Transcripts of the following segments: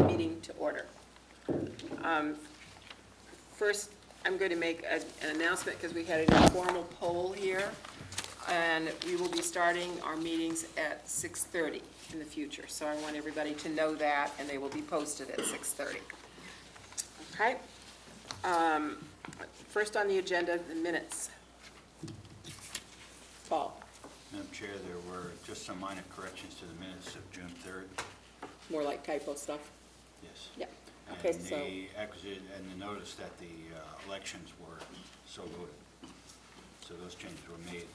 meeting to order. First, I'm going to make an announcement because we had an informal poll here, and we will be starting our meetings at 6:30 in the future. So I want everybody to know that, and they will be posted at 6:30. Okay. First on the agenda, the minutes. Paul. Madam Chair, there were just some minor corrections to the minutes of June 3rd. More like typo stuff? Yes. Yeah. Okay, and so. And the notice that the elections were so voted. So those changes were made.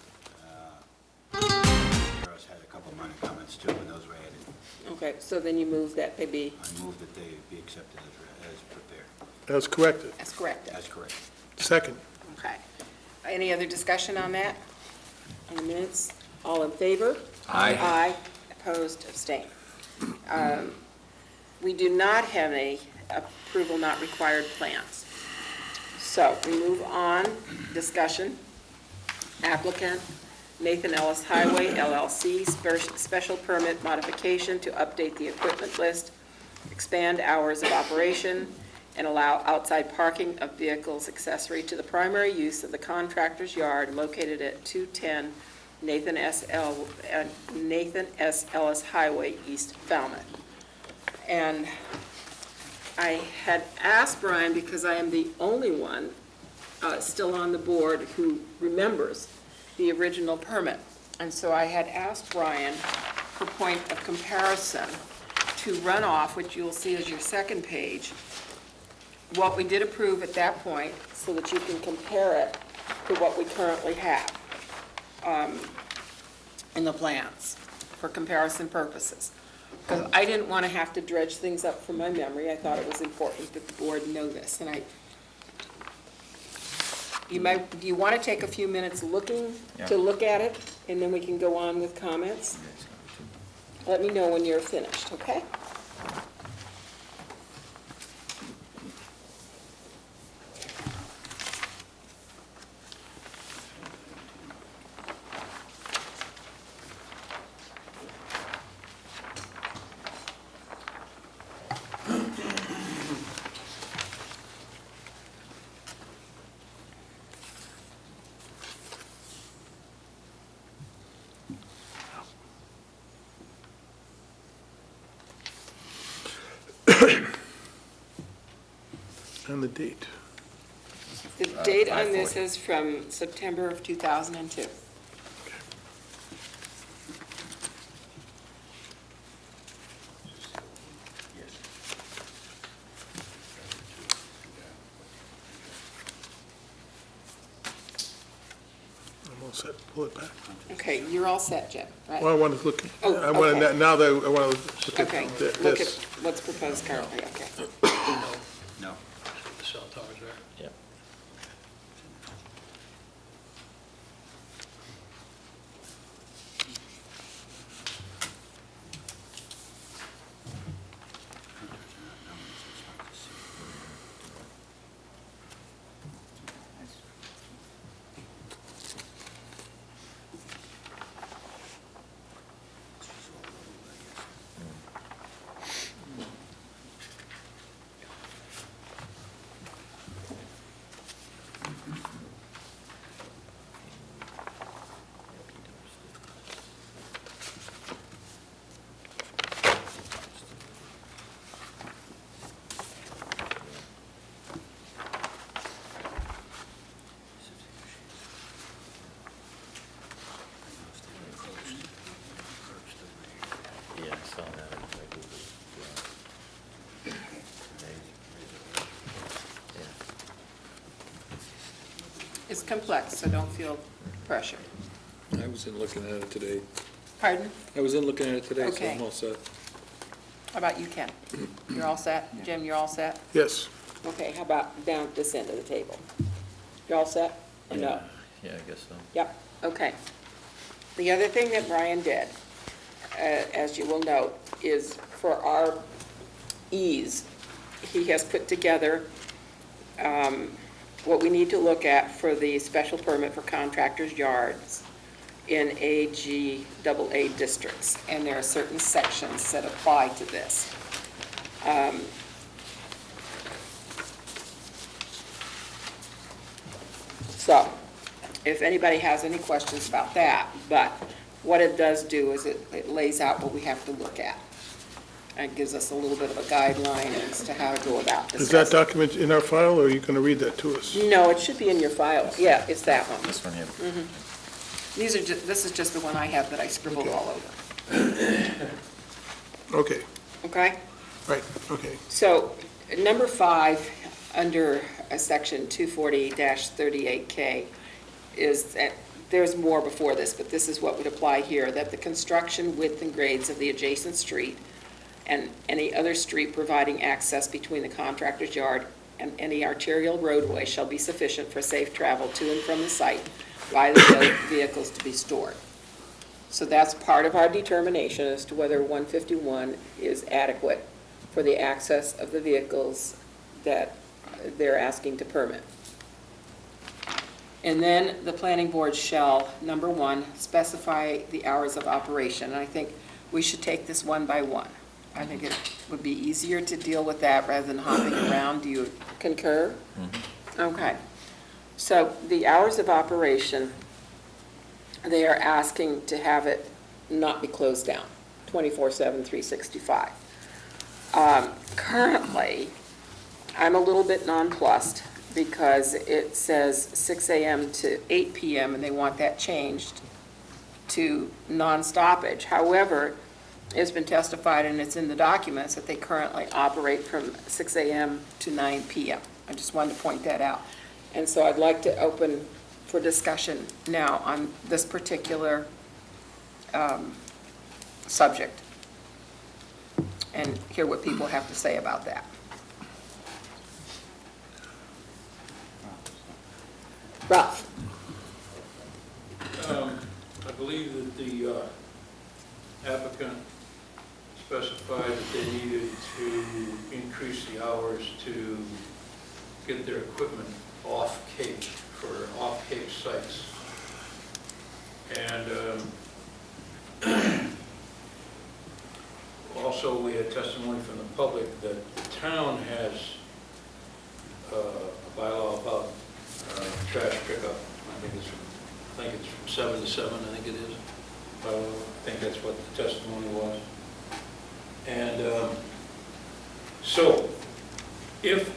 Ross had a couple minor comments too, and those were added. Okay, so then you move that they be. I move that they be accepted as prepared. As corrected. As corrected. As correct. Second. Okay. Any other discussion on that? On the minutes? All in favor? Aye. Aye. Opposed, abstained. We do not have any approval not required plans. So we move on. Discussion. Applicant, Nathan Ellis Highway LLC, special permit modification to update the equipment list, expand hours of operation, and allow outside parking of vehicles accessory to the primary use of the contractor's yard located at 210 Nathan S. Ellis Highway, East Falmouth. And I had asked Brian, because I am the only one still on the board who remembers the original permit. And so I had asked Brian, for point of comparison, to run off, which you'll see as your second page, what we did approve at that point, so that you can compare it to what we currently have in the plans for comparison purposes. Because I didn't want to have to dredge things up from my memory. I thought it was important that the board know this. And do you want to take a few minutes to look at it, and then we can go on with comments? Let me know when you're finished, okay? And the date. The date on this is from September of 2002. I'm all set. Pull it back. Okay, you're all set, Jim, right? Well, I want to look. Oh, I want okay. to now that I want to look Okay, at look at this. what's proposed currently, okay. No. The cell towers there? Yep. Yeah, I saw that. It's complex, so don't feel pressure. I was in looking at it today. Pardon? I was in looking at it today, so Okay. I'm all set. How about you, Ken? You're all set? Jim, you're all set? Yes. Okay, how about down at this end of the table? You're all set? Or no? Yeah, I guess so. Yep, okay. The other thing that Brian did, as you will note, is for our ease, he has put together what we need to look at for the special permit for contractors' yards in AG AA districts, and there are certain sections that apply to this. So, if anybody has any questions about that, but what it does do is it lays out what we have to look at. And it gives us a little bit of a guideline as to how to go about Is that discussing. document in our file, or are you going to read that to us? No, it should be in your file. Yeah, it's that one. This one here. This is just the one I have that I scribbled all over. Okay, Okay? right, okay. So, number 5, under section 240-38K, is that, there's more before this, but this is what would apply here, that the construction width and grades of the adjacent street and any other street providing access between the contractor's yard and any arterial roadway shall be sufficient for safe travel to and from the site by the vehicles to be stored. So that's part of our determination as to whether 151 is adequate for the access of the vehicles that they're asking to permit. And then the planning board shall, number 1, specify the hours of operation. And I think we should take this one by one. I think it would be easier to deal with that rather than hopping around. Do you concur? Okay. So the hours of operation, they are asking to have it not be closed down, 24/7, 365. Currently, I'm a little bit nonplussed because it says 6 a.m. to 8 p.m. and they want that changed to non-stoppage. However, it's been testified and it's in the documents that they currently operate from 6 a.m. to 9 p.m. I just wanted to point that out. And so I'd like to open for discussion now on this particular subject and hear what people have to say about that. Ralph? I believe that the applicant specified that they needed to increase the hours to get their equipment off Cape, for off-Cape sites. And also, we had testimony from the public that the town has a bylaw about trash pickup. I think it's from 7 to 7, I think it is. I think that's what the testimony was. And so, if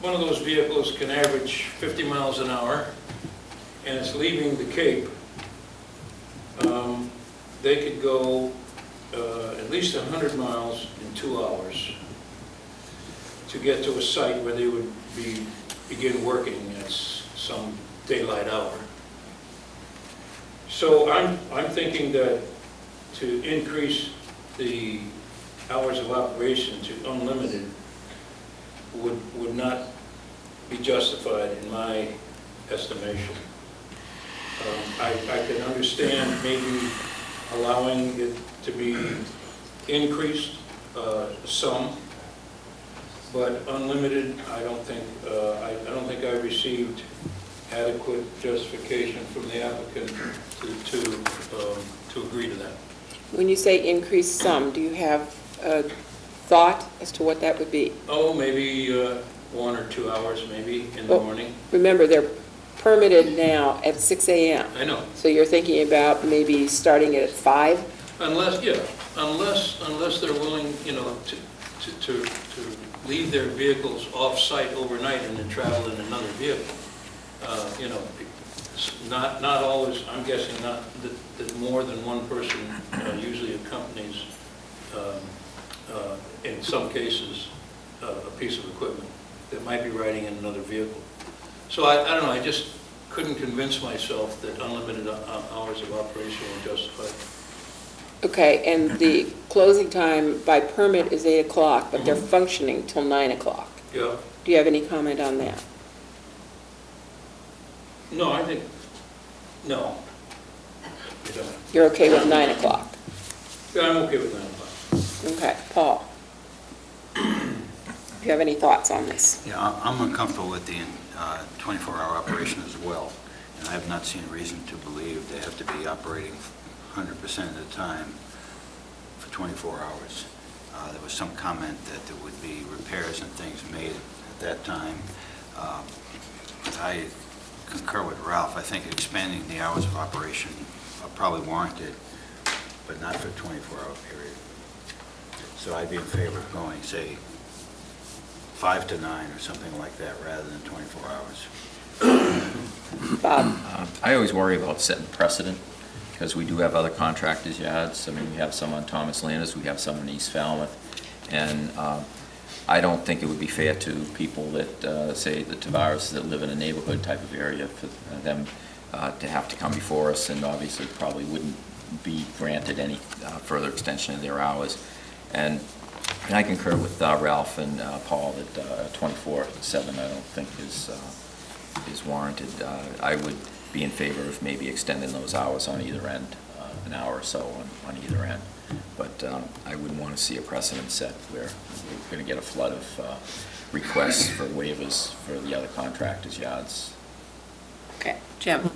one of those vehicles can average 50 miles an hour and it's leaving the Cape, they could go at least 100 miles in 2 hours to get to a site where they would begin working at some daylight hour. So I'm thinking that to increase the hours of operation to unlimited would not be justified in my estimation. I can understand maybe allowing it to be increased some, but unlimited, I don't think I received adequate justification from the applicant to agree to that. When you say increase some, do you have a thought as to what that would be? Oh, maybe 1 or 2 hours maybe in the Well, morning. Remember, they're permitted now at 6 a.m. I know. So you're thinking about maybe starting it at 5? Unless they're willing, to leave their vehicles off-site overnight and then travel in another vehicle. Not always, I'm guessing not that more than one person usually accompanies, in some cases, a piece of equipment that might be riding in another vehicle. So I don't know, I just couldn't convince myself that unlimited hours of operation were justified. Okay, and the closing time by permit is 8 o'clock, but they're functioning till 9 o'clock. Yeah. Do you have any comment on that? No, I think, no. I don't. You're okay with 9 o'clock? Yeah, I'm okay with 9 o'clock. Okay, Paul? Do you have any thoughts on this? Yeah, I'm uncomfortable with the 24-hour operation as well, and I have not seen a reason to believe they have to be operating 100% of the time for 24 hours. There was some comment that there would be repairs and things made at that time. I concur with Ralph. I think expanding the hours of operation are probably warranted, but not for a 24-hour period. So I'd be in favor of going, say, 5 to 9 or something like that, rather than 24 hours. Bob? I always worry about setting precedent, because we do have other contractors' yards. I mean, we have some on Thomas Landers, we have some in East Falmouth, and I don't think it would be fair to people that, say, the Tavares that live in a neighborhood type of area, for them to have to come before us, and obviously probably wouldn't be granted any further extension of their hours. And I concur with Ralph and Paul that 24/7 I don't think is warranted. I would be in favor of maybe extending those hours on either end, an hour or so on either end. But I wouldn't want to see a precedent set where we're going to get a flood of requests for waivers for the other contractors' yards. Okay, Jim?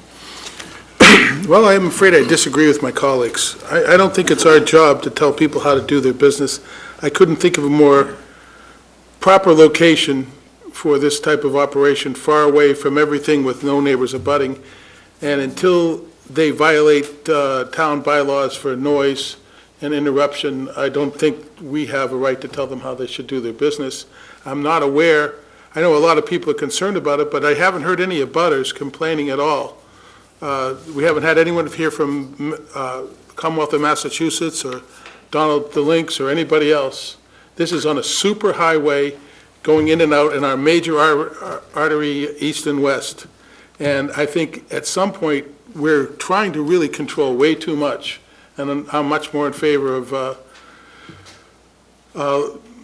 Well, I'm afraid I disagree with my colleagues. I don't think it's our job to tell people how to do their business. I couldn't think of a more proper location for this type of operation, far away from everything with no neighbors abutting. And until they violate town bylaws for noise and interruption, I don't think we have a right to tell them how they should do their business. I'm not aware, I know a lot of people are concerned about it, but I haven't heard any abutters complaining at all. We haven't had anyone here from Commonwealth of Massachusetts or Donald DeLinks or anybody else. This is on a super highway going in and out in our major artery east and west. And I think at some point, we're trying to really control way too much. And I'm much more in favor of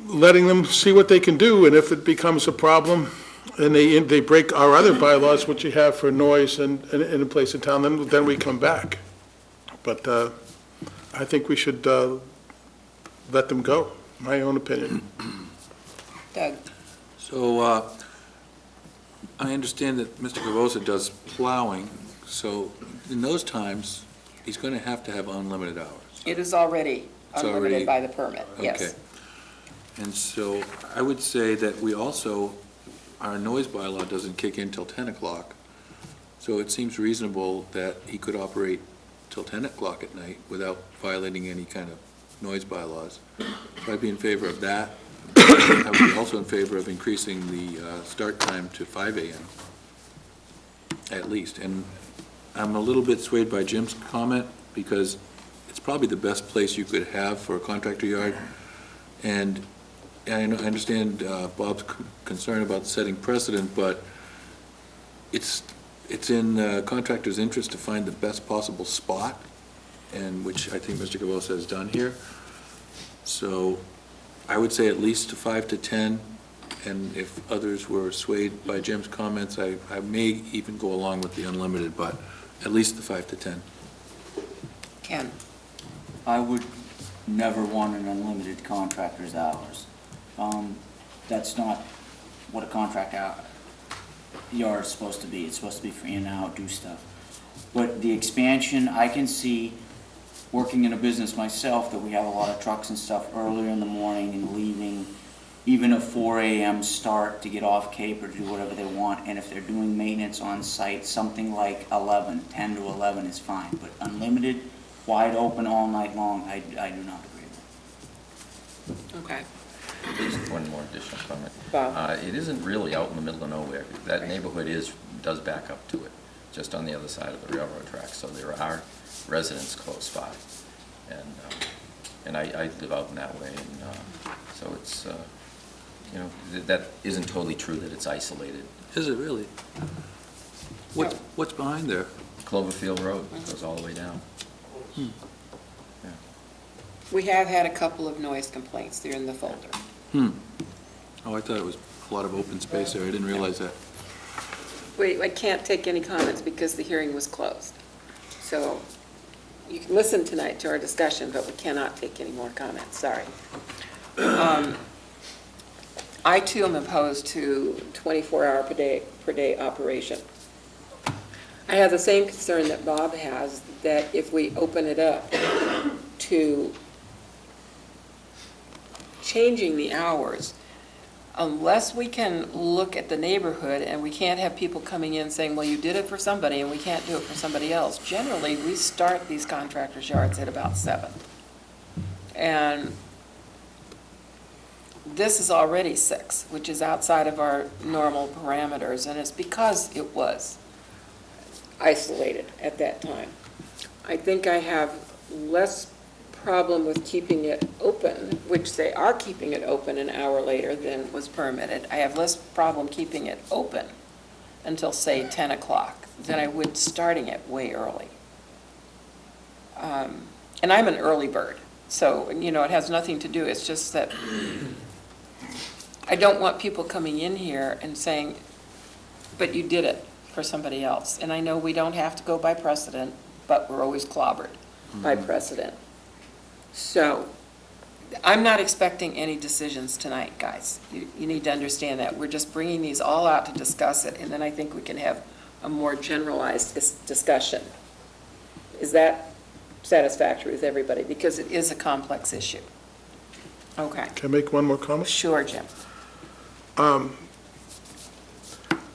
letting them see what they can do, and if it becomes a problem, and they break our other bylaws, which you have for noise in a place in town, then we come back. But I think we should let them go, my own opinion. Doug? So I understand that Mr. Gavosa does plowing, so in those times, he's going to have unlimited hours. It is already It's unlimited already- by the permit, yes. Okay. And so I would say that we also, our noise bylaw doesn't kick in till 10 o'clock, so it seems reasonable that he could operate till 10 o'clock at night without violating any kind of noise bylaws. So I'd be in favor of that. I would be also in favor of increasing the start time to 5 a.m. at least. And I'm a little bit swayed by Jim's comment, because it's probably the best place you could have for a contractor yard. And I understand Bob's concern about setting precedent, but it's in contractor's interest to find the best possible spot, and which I think Mr. Gavosa has done here. So I would say at least 5 to 10, and if others were swayed by Jim's comments, I may even go along with the unlimited, but at least the 5 to 10. Ken? I would never want an unlimited contractor's hours. That's not what a contract yard is supposed to be. It's supposed to be free and out, do stuff. But the expansion, I can see, working in a business myself, that we have a lot of trucks and stuff earlier in the morning and leaving, even a 4 a.m. start to get off Cape or do whatever they want. And if they're doing maintenance on site, something like 10 to 11 is fine. But unlimited, wide open all night long, I do not agree with. Okay. Just one more additional comment. Bob? It isn't really out in the middle of nowhere. That neighborhood does back up to it, just on the other side of the railroad tracks. So there are residents close by. And I live out in that way, and so it's, that isn't totally true that it's isolated. Is it really? What's behind there? Cloverfield Road goes all the way down. We have had a couple of noise complaints. They're in the folder. Oh, I thought it was a lot of open space there. I didn't realize that. Wait, I can't take any comments because the hearing was closed. So you can listen tonight to our discussion, but we cannot take any more comments, sorry. I too am opposed to 24-hour per day operation. I have the same concern that Bob has, that if we open it up to changing the hours, unless we can look at the neighborhood and we can't have people coming in saying, well, you did it for somebody and we can't do it for somebody else. Generally, we start these contractors' yards at about 7. And this is already 6, which is outside of our normal parameters, and it's because it was isolated at that time. I think I have less problem with keeping it open, which they are keeping it open an hour later than was permitted. I have less problem keeping it open until, say, 10 o'clock than I would starting it way early. And I'm an early bird, so, you know, it has nothing to do, it's just that I don't want people coming in here and saying, but you did it for somebody else. And I know we don't have to go by precedent, but we're always clobbered by precedent. So I'm not expecting any decisions tonight, guys. You need to understand that. We're just bringing these all out to discuss it, and then I think we can have a more generalized discussion. Is that satisfactory with everybody? Because it is a complex issue. Okay. Can I make one more comment? Sure, Jim.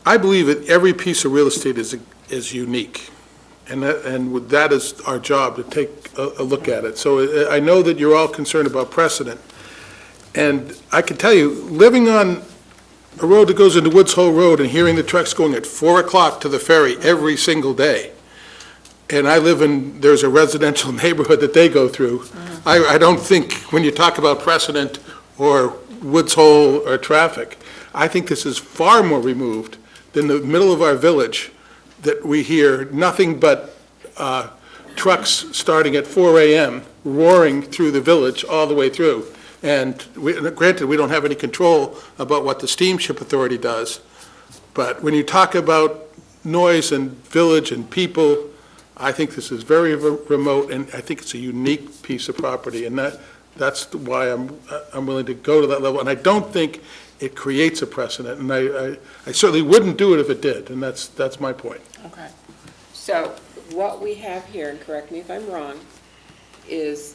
I believe that every piece of real estate is unique, and that is our job, to take a look at it. So I know that you're all concerned about precedent, and I can tell you, living on a road that goes into Woods Hole Road and hearing the trucks going at 4 o'clock to the ferry every single day, and I live in, there's a residential neighborhood that they go through, I don't think, when you talk about precedent or Woods Hole or traffic, I think this is far more removed than the middle of our village, that we hear nothing but trucks starting at 4 a.m. roaring through the village all the way through. And granted, we don't have any control about what the steamship authority does, but when you talk about noise and village and people, I think this is very remote, and I think it's a unique piece of property, and that's why I'm willing to go to that level. And I don't think it creates a precedent, and I certainly wouldn't do it if it did, and that's my point. Okay. So what we have here, and correct me if I'm wrong, is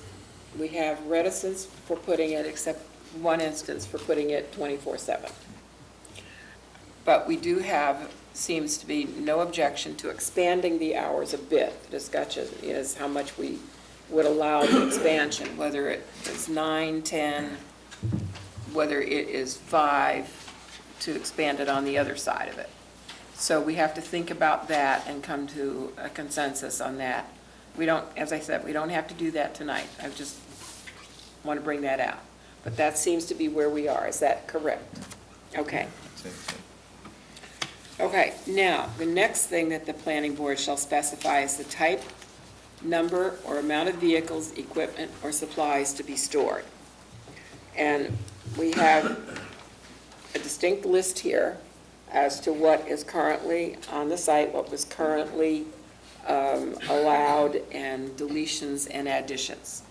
we have reticence for putting it, except one instance, for putting it 24/7. But we do have, seems to be no objection to expanding the hours a bit. The discussion is how much we would allow the expansion, whether it is 9, 10, whether it is 5, to expand it on the other side of it. So we have to think about that and come to a consensus on that. We don't, as I said, we don't have to do that tonight. I just want to bring that out. But that seems to be where we are. Is that correct? Okay. Okay, now, the next thing that the planning board shall specify is the type, number, or amount of vehicles, equipment, or supplies to be stored. And we have a distinct list here as to what is currently on the site, what was currently allowed, and deletions and additions.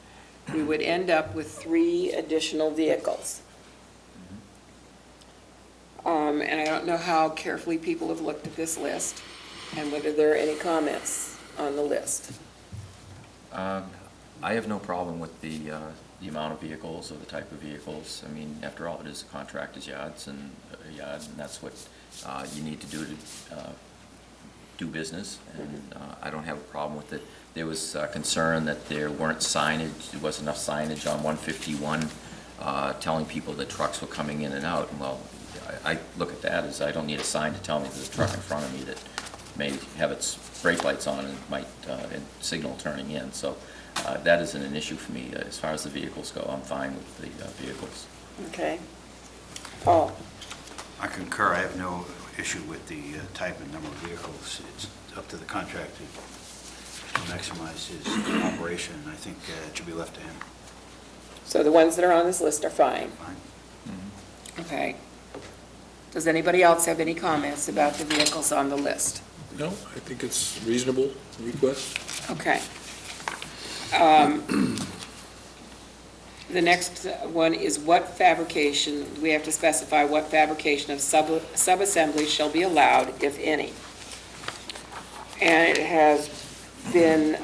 We would end up with 3 additional vehicles. And I don't know how carefully people have looked at this list and whether there are any comments on the list. I have no problem with the amount of vehicles or the type of vehicles. I mean, after all, it is a contractor's yard, and that's what you need to do to do business, and I don't have a problem with it. There was concern that there wasn't enough signage on 151 telling people that trucks were coming in and out. And well, I look at that as I don't need a sign to tell me there's a truck in front of me that may have its brake lights on and might signal turning in. So that isn't an issue for me. As far as the vehicles go, I'm fine with the vehicles. Okay. Paul? I concur. I have no issue with the type and number of vehicles. It's up to the contractor to maximize his operation, and I think it should be left to him. So the ones that are on this list are fine? Fine. Okay. Does anybody else have any comments about the vehicles on the list? No, I think it's reasonable request. Okay. The next one is what fabrication, we have to specify what fabrication of sub-assemblies shall be allowed, if any. And it has been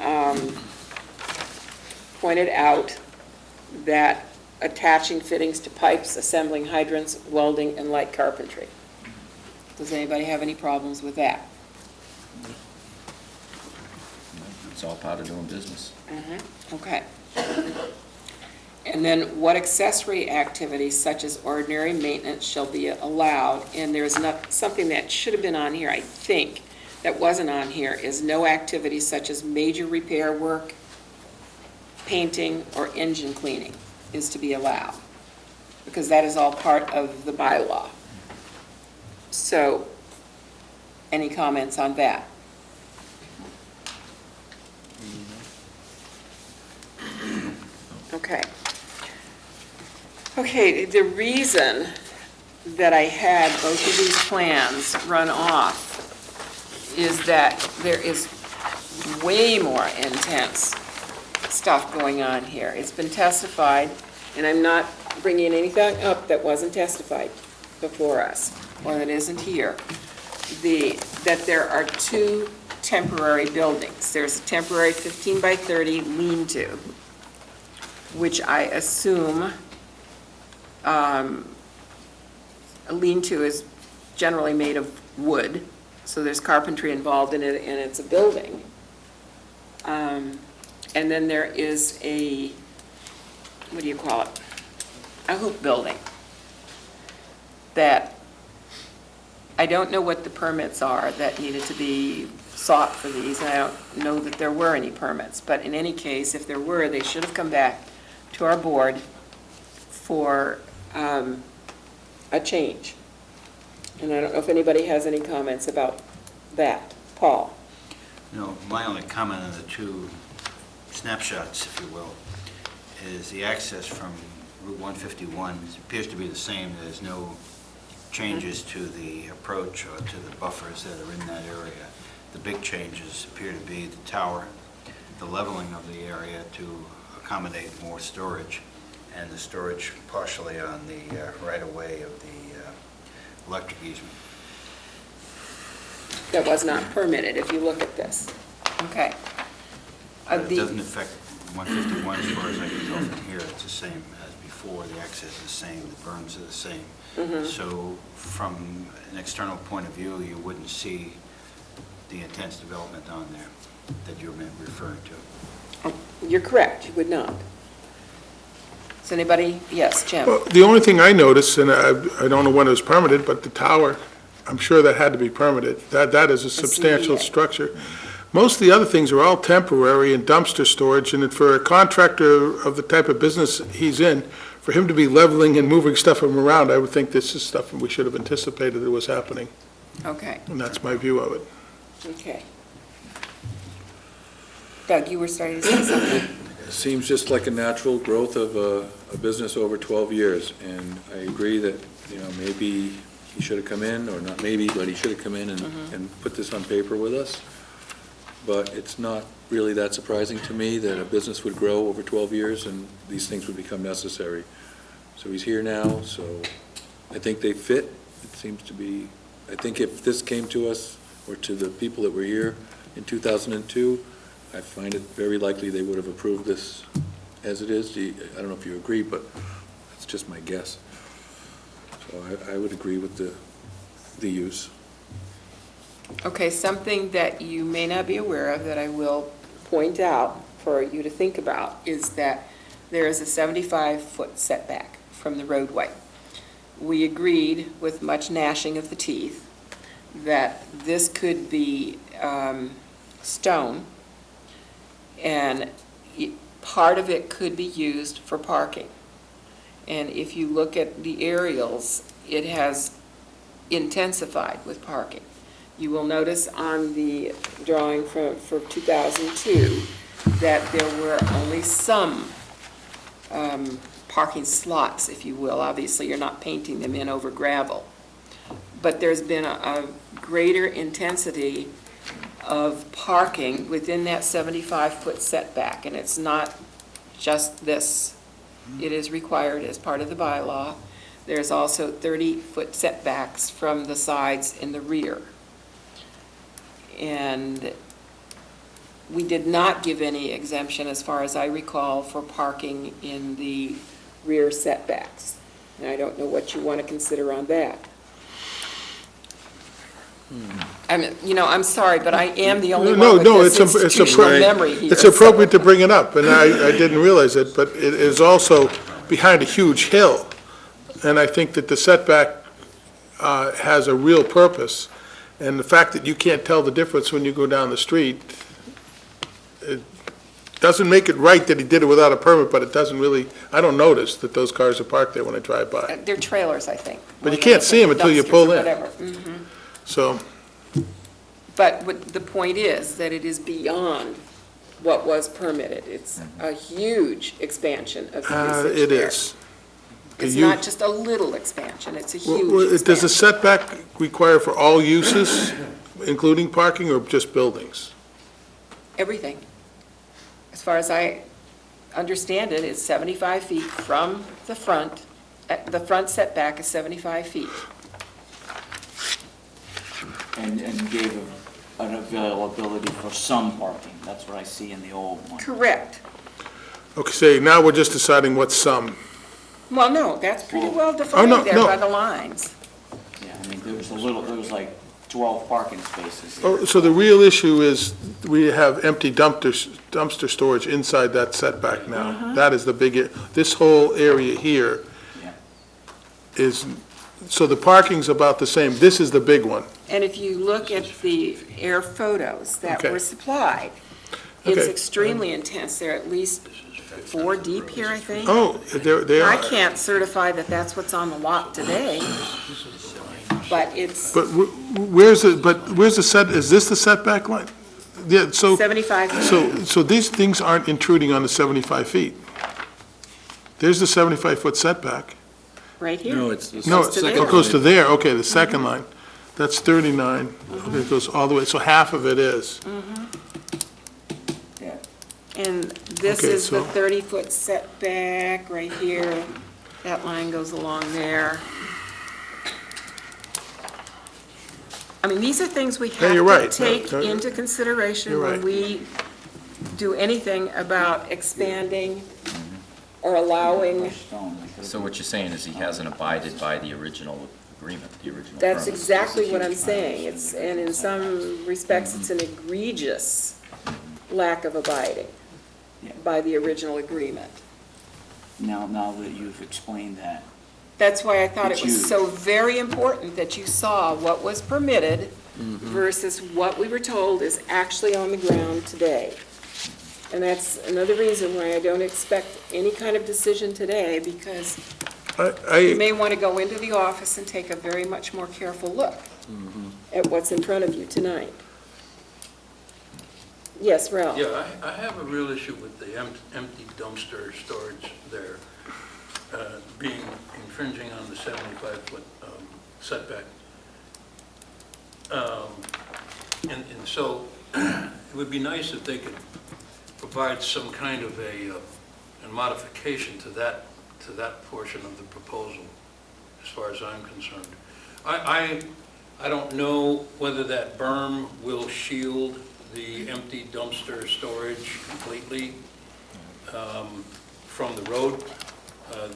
pointed out that attaching fittings to pipes, assembling hydrants, welding, and light carpentry. Does anybody have any problems with that? It's all part of doing business. Okay. And then what accessory activities such as ordinary maintenance shall be allowed? And there's not, something that should have been on here, I think, that wasn't on here, is no activities such as major repair work, painting, or engine cleaning is to be allowed, because that is all part of the bylaw. So, any comments on that? Okay. Okay, the reason that I had both of these plans run off is that there is way more intense stuff going on here. It's been testified, and I'm not bringing anything up that wasn't testified before us, or that isn't here, that there are two temporary buildings. There's a temporary 15 by 30 lean-to, which I assume, a lean-to is generally made of wood, so there's carpentry involved in it, and it's a building. And then there is a, what do you call it? A hoop building that I don't know what the permits are that needed to be sought for these, and I don't know that there were any permits, but in any case, if there were, they should have come back to our board for a change. And I don't know if anybody has any comments about that. Paul? No, my only comment on the two snapshots, if you will, is the access from Route 151 appears to be the same. There's no changes to the approach or to the buffers that are in that area. The big changes appear to be the tower, the leveling of the area to accommodate more storage, and the storage partially on the right-of-way of the electric easement. That was not permitted, if you look at this. Okay. But it doesn't affect 151 as far as I can tell from here. It's the same as before. The access is the same, the berms are the same. So from an external point of view, you wouldn't see the intense development on there that you're referring to. You're correct, you would not. Does anybody, yes, Jim? Well, the only thing I noticed, and I don't know when it was permitted, but the tower, I'm sure that had to be permitted. That is a substantial CEA. structure. Most of the other things are all temporary and dumpster storage, and for a contractor of the type of business he's in, for him to be leveling and moving stuff around, I would think this is stuff we should have anticipated it was happening, Okay, and that's my view of it. okay. Doug, you were starting to say something? It seems just like a natural growth of a business over 12 years, and I agree that, maybe he should have come in, or not maybe, but he should have come in and put this on paper with us. But it's not really that surprising to me that a business would grow over 12 years and these things would become necessary. So he's here now, so I think they fit. It seems to be, I think if this came to us, or to the people that were here in 2002, I find it very likely they would have approved this as it is. I don't know if you agree, but that's just my guess. So I would agree with the use. Okay, something that you may not be aware of that I will point out for you to think about is that there is a 75-foot setback from the roadway. We agreed, with much gnashing of the teeth, that this could be stone, and part of it could be used for parking. And if you look at the aerials, it has intensified with parking. You will notice on the drawing for 2002 that there were only some parking slots, if you will. Obviously, you're not painting them in over gravel. But there's been a greater intensity of parking within that 75-foot setback, and it's not just this. It is required as part of the bylaw. There's also 30-foot setbacks from the sides and the rear. And we did not give any exemption, as far as I recall, for parking in the rear setbacks. And I don't know what you want to consider on that. I mean, I'm sorry, but I am the only one with this institutional memory here. It's appropriate to bring it up, and I didn't realize it, but it is also behind a huge hill. And I think that the setback has a real purpose. And the fact that you can't tell the difference when you go down the street, it doesn't make it right that he did it without a permit, but it doesn't really, I don't notice that those cars are parked there when I drive by. They're trailers, I think. But you can't see them until you Dumpsters pull or in. whatever. Mhm. So, But the point is that it is beyond what was permitted. It's a huge expansion of usage it there. is. It's You- not just a little expansion, it's a Well, huge does the expansion. setback require for all uses, including parking, or just buildings? Everything. As far as I understand it, it's 75 feet from the front. The front setback is 75 feet. And gave an availability for some parking. That's what I see in the old one. Correct. Okay, say, now we're just deciding what's some. Well, no, that's pretty well no, defined there no. by the lines. Yeah, I mean, there was like 12 parking spaces. Oh, so the real issue is, we have empty dumpster storage inside that setback now. That is the big, this whole area here Yeah. is, so the parking's about the same. This is the big one. And if you look at the air photos that Okay. were supplied, it's Okay. extremely intense. They're at least 4 deep here, I think. Oh, they I are. can't certify that that's what's on the lot today, but it's But where's the set, is this the setback line? Yeah, so, 75 feet. so these things aren't intruding on the 75 feet. There's the 75-foot setback. Right here. No, it's the No, Goes to it there. goes to there, okay, the second line. That's 39. Okay, it goes all the way, so half of it is. Yeah. And this Okay, is the so- 30-foot setback right here. That line goes along there. I mean, these are things we Yeah, you're have right. to take No, into consideration you're when right. we do anything about expanding or allowing. So what you're saying is he hasn't abided by the original agreement, the original That's permit. exactly what I'm saying. And in some respects, it's an egregious lack of abiding Yeah. by the original agreement. Now that you've explained that, That's why I thought it It's was huge. so very important that you saw what was permitted versus what we were told is actually on the ground today. And that's another reason why I don't expect any kind of decision today, because you I, may want to go into the office and take a very much more careful look at what's in front of you tonight. Yes, Ralph? Yeah, I have a real issue with the empty dumpster storage there being infringing on the 75-foot setback. And so it would be nice if they could provide some kind of a modification to that portion of the proposal, as far as I'm concerned. I don't know whether that berm will shield the empty dumpster storage completely from the road.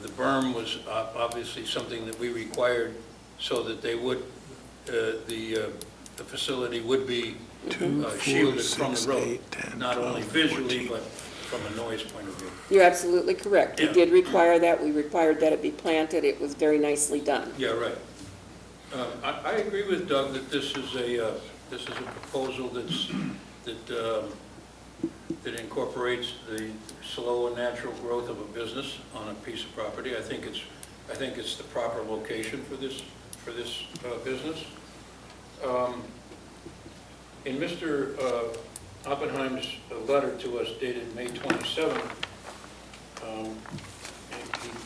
The berm was obviously something that we required so that they would, the facility would be shielded from the road, 8, 10, not only 12, visually, 14. but from a noise point of view. You're absolutely correct. We Yeah. did require that. We required that it be planted. It was very nicely done. Yeah, right. I agree with Doug that this is a proposal that incorporates the slow and natural growth of a business on a piece of property. I think it's the proper location for this business. In Mr. Oppenheim's letter to us dated May 27th,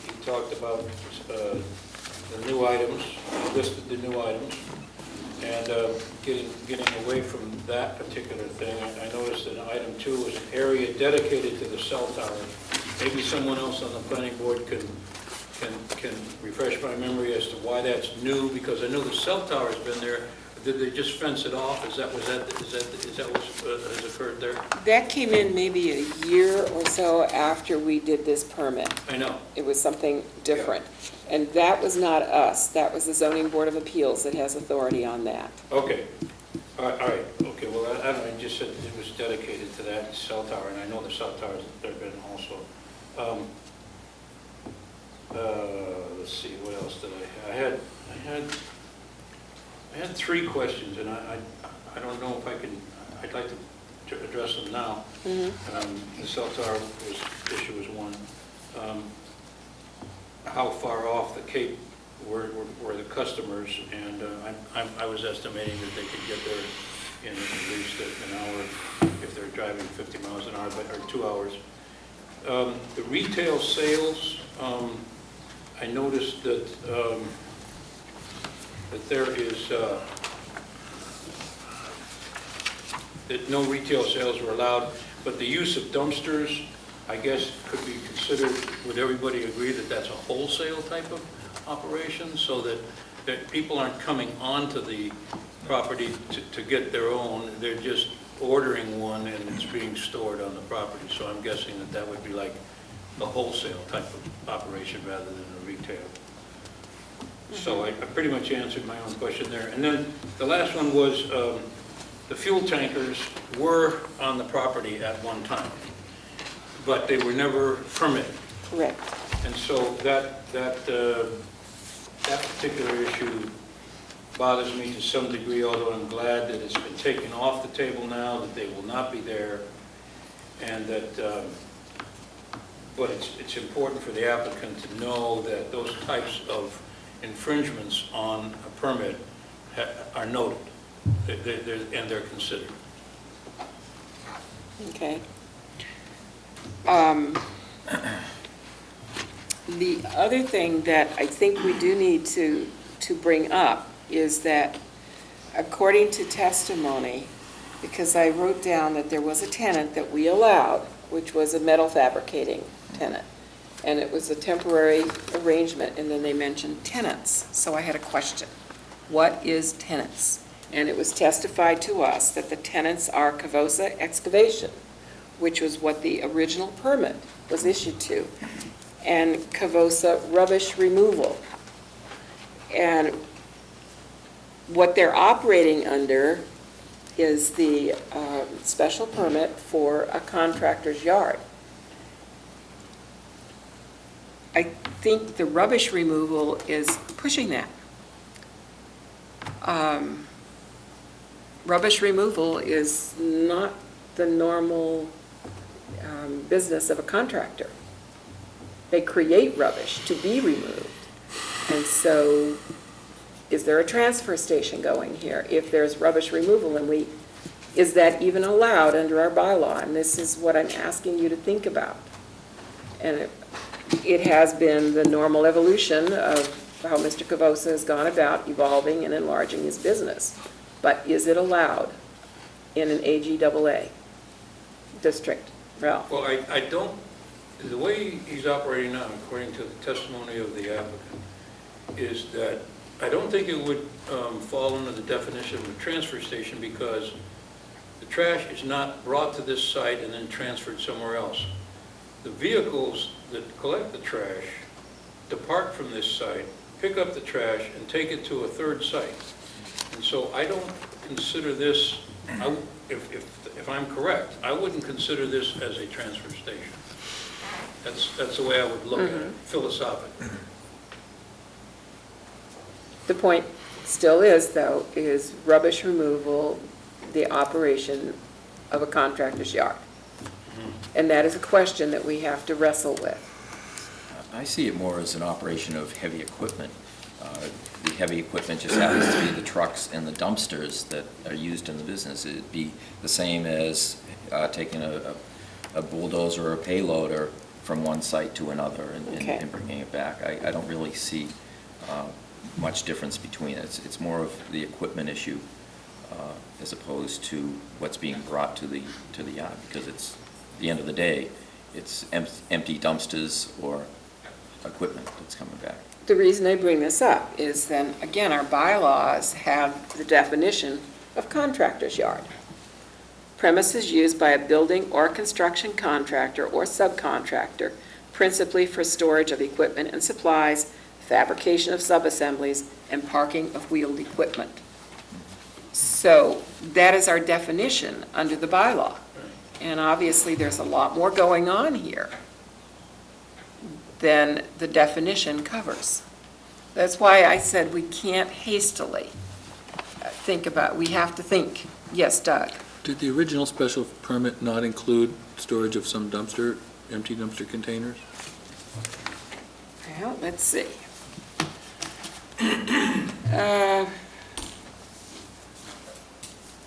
he talked about the new items, listed the new items, and getting away from that particular thing. I noticed that item 2 was an area dedicated to the cell tower. Maybe someone else on the planning board can refresh my memory as to why that's new, because I know the cell tower's been there, but did they just fence it off? Is that what has occurred there? That came in maybe a year or so after we did this permit. I know. It was something different. And that was not us, that was the Zoning Board of Appeals that has authority on that. Okay. All right, okay, well, I don't know, you just said it was dedicated to that cell tower, and I know the cell towers, there have been also. Let's see, what else did I have? I had three questions, and I don't know if I can, I'd like to address them now. The cell tower issue was one. How far off the Cape were the customers, and I was estimating that they could get there in at least an hour if they're driving 50 miles an hour, or 2 hours. The retail sales, I noticed that that there is that no retail sales were allowed, but the use of dumpsters, I guess, could be considered. Would everybody agree that that's a wholesale type of operation, so that people aren't coming onto the property to get their own, they're just ordering one and it's being stored on the property. So I'm guessing that would be like a wholesale type of operation rather than a retail. So I pretty much answered my own question there. And then the last one was the fuel tankers were on the property at one time, but they were never permitted. Correct. And so that particular issue bothers me to some degree, although I'm glad that it's been taken off the table now, that they will not be there, and that, but it's important for the applicant to know that those types of infringements on a permit are noted, and they're considered. Okay. The other thing that I think we do need to bring up is that according to testimony, because I wrote down that there was a tenant that we allowed, which was a metal fabricating tenant, and it was a temporary arrangement, and then they mentioned tenants. So I had a question. What is tenants? And it was testified to us that the tenants are Cavosa Excavation, which was what the original permit was issued to, and Cavosa Rubbish Removal. And what they're operating under is the special permit for a contractor's yard. I think the rubbish removal is pushing that. Rubbish removal is not the normal business of a contractor. They create rubbish to be removed. And so, is there a transfer station going here? If there's rubbish removal, and is that even allowed under our bylaw? And this is what I'm asking you to think about. And it has been the normal evolution of how Mr. Cavosa has gone about evolving and enlarging his business. But is it allowed in an AGAA district? Ralph? Well, I don't, the way he's operating now, according to the testimony of the applicant, is that I don't think it would fall under the definition of a transfer station, because the trash is not brought to this site and then transferred somewhere else. The vehicles that collect the trash depart from this site, pick up the trash, and take it to a third site. And so I don't consider this, if I'm correct, I wouldn't consider this as a transfer station. That's the way I would look at it, philosophically. The point still is, though, is rubbish removal the operation of a contractor's yard? And that is a question that we have to wrestle with. I see it more as an operation of heavy equipment. The heavy equipment just happens to be the trucks and the dumpsters that are used in the business. It'd be the same as taking a bulldozer or a payloader from one site to another and bringing it back. I don't really see much difference between it. It's more of the equipment issue as opposed to what's being brought to the yard, because it's, at the end of the day, it's empty dumpsters or equipment that's coming back. The reason I bring this up is then, again, our bylaws have the definition of contractor's yard. Premises used by a building or construction contractor or subcontractor, principally for storage of equipment and supplies, fabrication of subassemblies, and parking of wheeled equipment. So that is our definition under the bylaw. And obviously, there's a lot more going on here than the definition covers. That's why I said we can't hastily think about, we have to think. Yes, Doug? Did the original special permit not include storage of some empty dumpster containers? Well, let's see.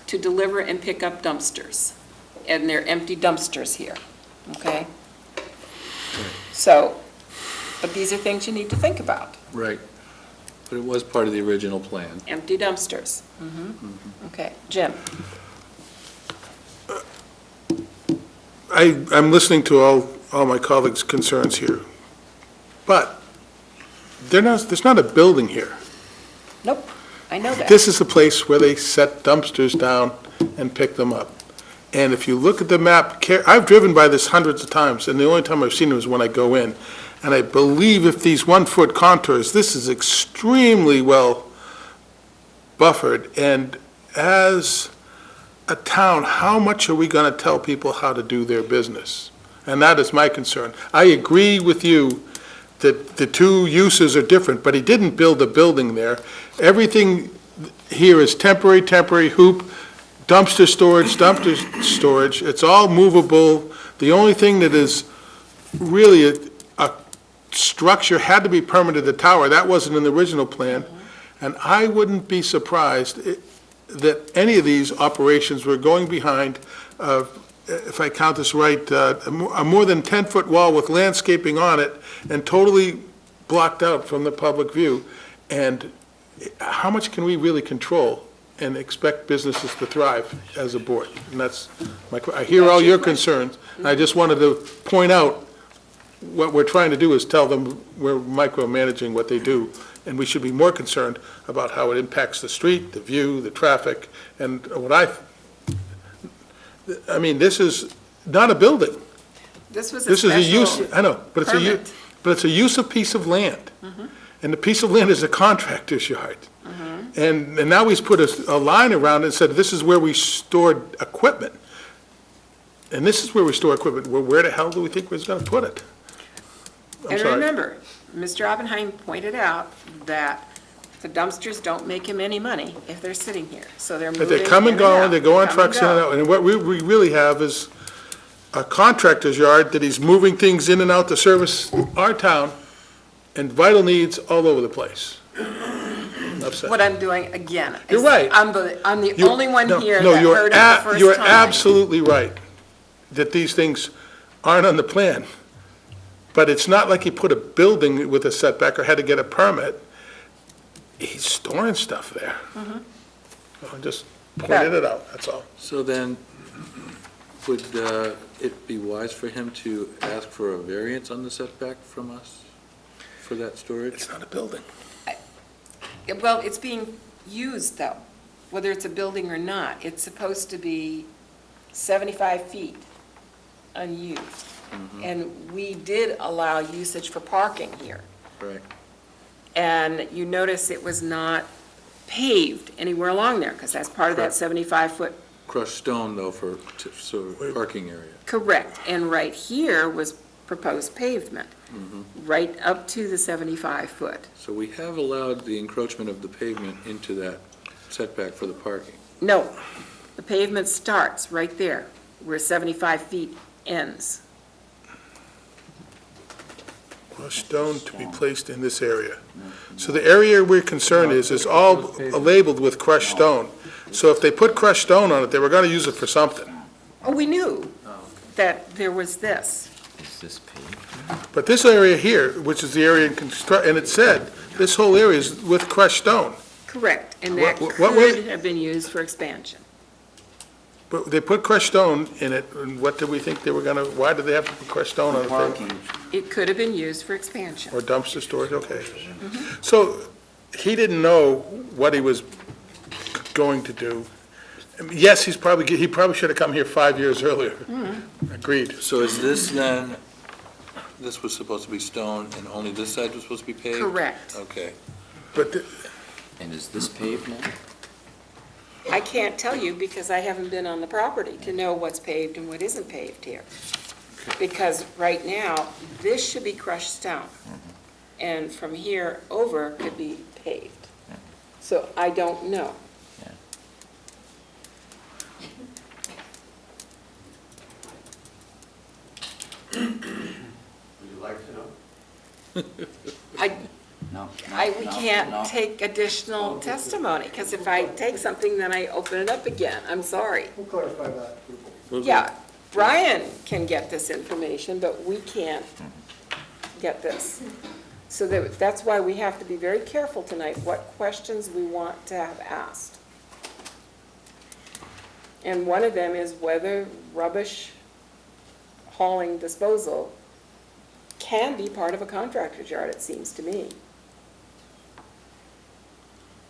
To deliver and pick up dumpsters, and they're empty dumpsters here, okay? So, but these are things you need to think about. Right. But it was part of the original plan. Empty dumpsters. Okay, Jim? I'm listening to all my colleagues' concerns here, but there's not a building here. Nope, I know that. This is the place where they set dumpsters down and pick them up. And if you look at the map, I've driven by this hundreds of times, and the only time I've seen it was when I go in. And I believe if these 1-foot contours, this is extremely well buffered. And as a town, how much are we going to tell people how to do their business? And that is my concern. I agree with you that the two uses are different, but he didn't build a building there. Everything here is temporary hoop, dumpster storage. It's all movable. The only thing that is really a structure had to be permitted, the tower. That wasn't in the original plan. And I wouldn't be surprised that any of these operations were going behind, if I count this right, a more than 10-foot wall with landscaping on it and totally blocked out from the public view. And how much can we really control and expect businesses to thrive as a board? And that's I hear all your concerns. I just wanted to point out what we're trying to do is tell them we're micromanaging what they do, and we should be more concerned about how it impacts the street, the view, the traffic, and I mean, this is not a building. This was a This is a use, special I know, but permit. it's a use of piece of land. And the piece of land is a contractor's yard. And now he's put a line around it and said, this is where we stored equipment. And this is where we store equipment. Well, where the hell do we think we're going to put it? I'm And sorry. remember, Mr. Oppenheim pointed out that the dumpsters don't make him any money if they're sitting here, so they're moving But they come and in go, out. and they go on Come trucks in and go. out. And what we really have is a contractor's yard that he's moving things in and out to service our town and vital needs all over the place. Upset. What I'm doing, again, You're is right. I'm the You- only one no, here no, that you're heard it the first You're time. absolutely right that these things aren't on the plan. But it's not like he put a building with a setback or had to get a permit. He's storing stuff there. I just pointed it out, that's all. So then, would it be wise for him to ask for a variance on the setback from us for that storage? It's not a building. Well, it's being used, though, whether it's a building or not. It's supposed to be 75 feet unused. And we did allow usage for parking here. Right. And you notice it was not paved anywhere along there, because that's part of that Correct. 75-foot. Crushed stone, though, for sort of parking area. Correct. And right here was proposed pavement, right up to the 75-foot. So we have allowed the encroachment of the pavement into that setback for the parking. No, the pavement starts right there, where 75 feet ends. Crushed stone to be placed in this area. So the area we're concerned is all labeled with crushed stone. So if they put crushed stone on it, they were going to use it for something. Oh, we knew that there was this. Is this paved? But this area here, which is the area in and it said, this whole area is with crushed stone. Correct, and that What was could have been used for expansion. But they put crushed stone in it, and what did we think they were gonna, why did they have to put crushed stone on For the thing? parking, It could have been used for expansion. Or dumpster storage, okay. So he didn't know what he was going to do. Yes, he probably should have come here 5 years earlier. Agreed. So is this then, this was supposed to be stone and only this side was supposed to be paved? Correct. Okay. But And is this paved now? I can't tell you because I haven't been on the property to know what's paved and what isn't paved here. Because right now, this should be crushed stone. And from here over could be paved. So I don't know. Would you like to know? no. We no, can't no. take additional testimony, because if I take something, then I open it up again. I'm sorry. We'll clarify that. Yeah, Brian can get this information, but we can't get this. So that's why we have to be very careful tonight what questions we want to have asked. And one of them is whether rubbish hauling disposal can be part of a contractor's yard, it seems to me.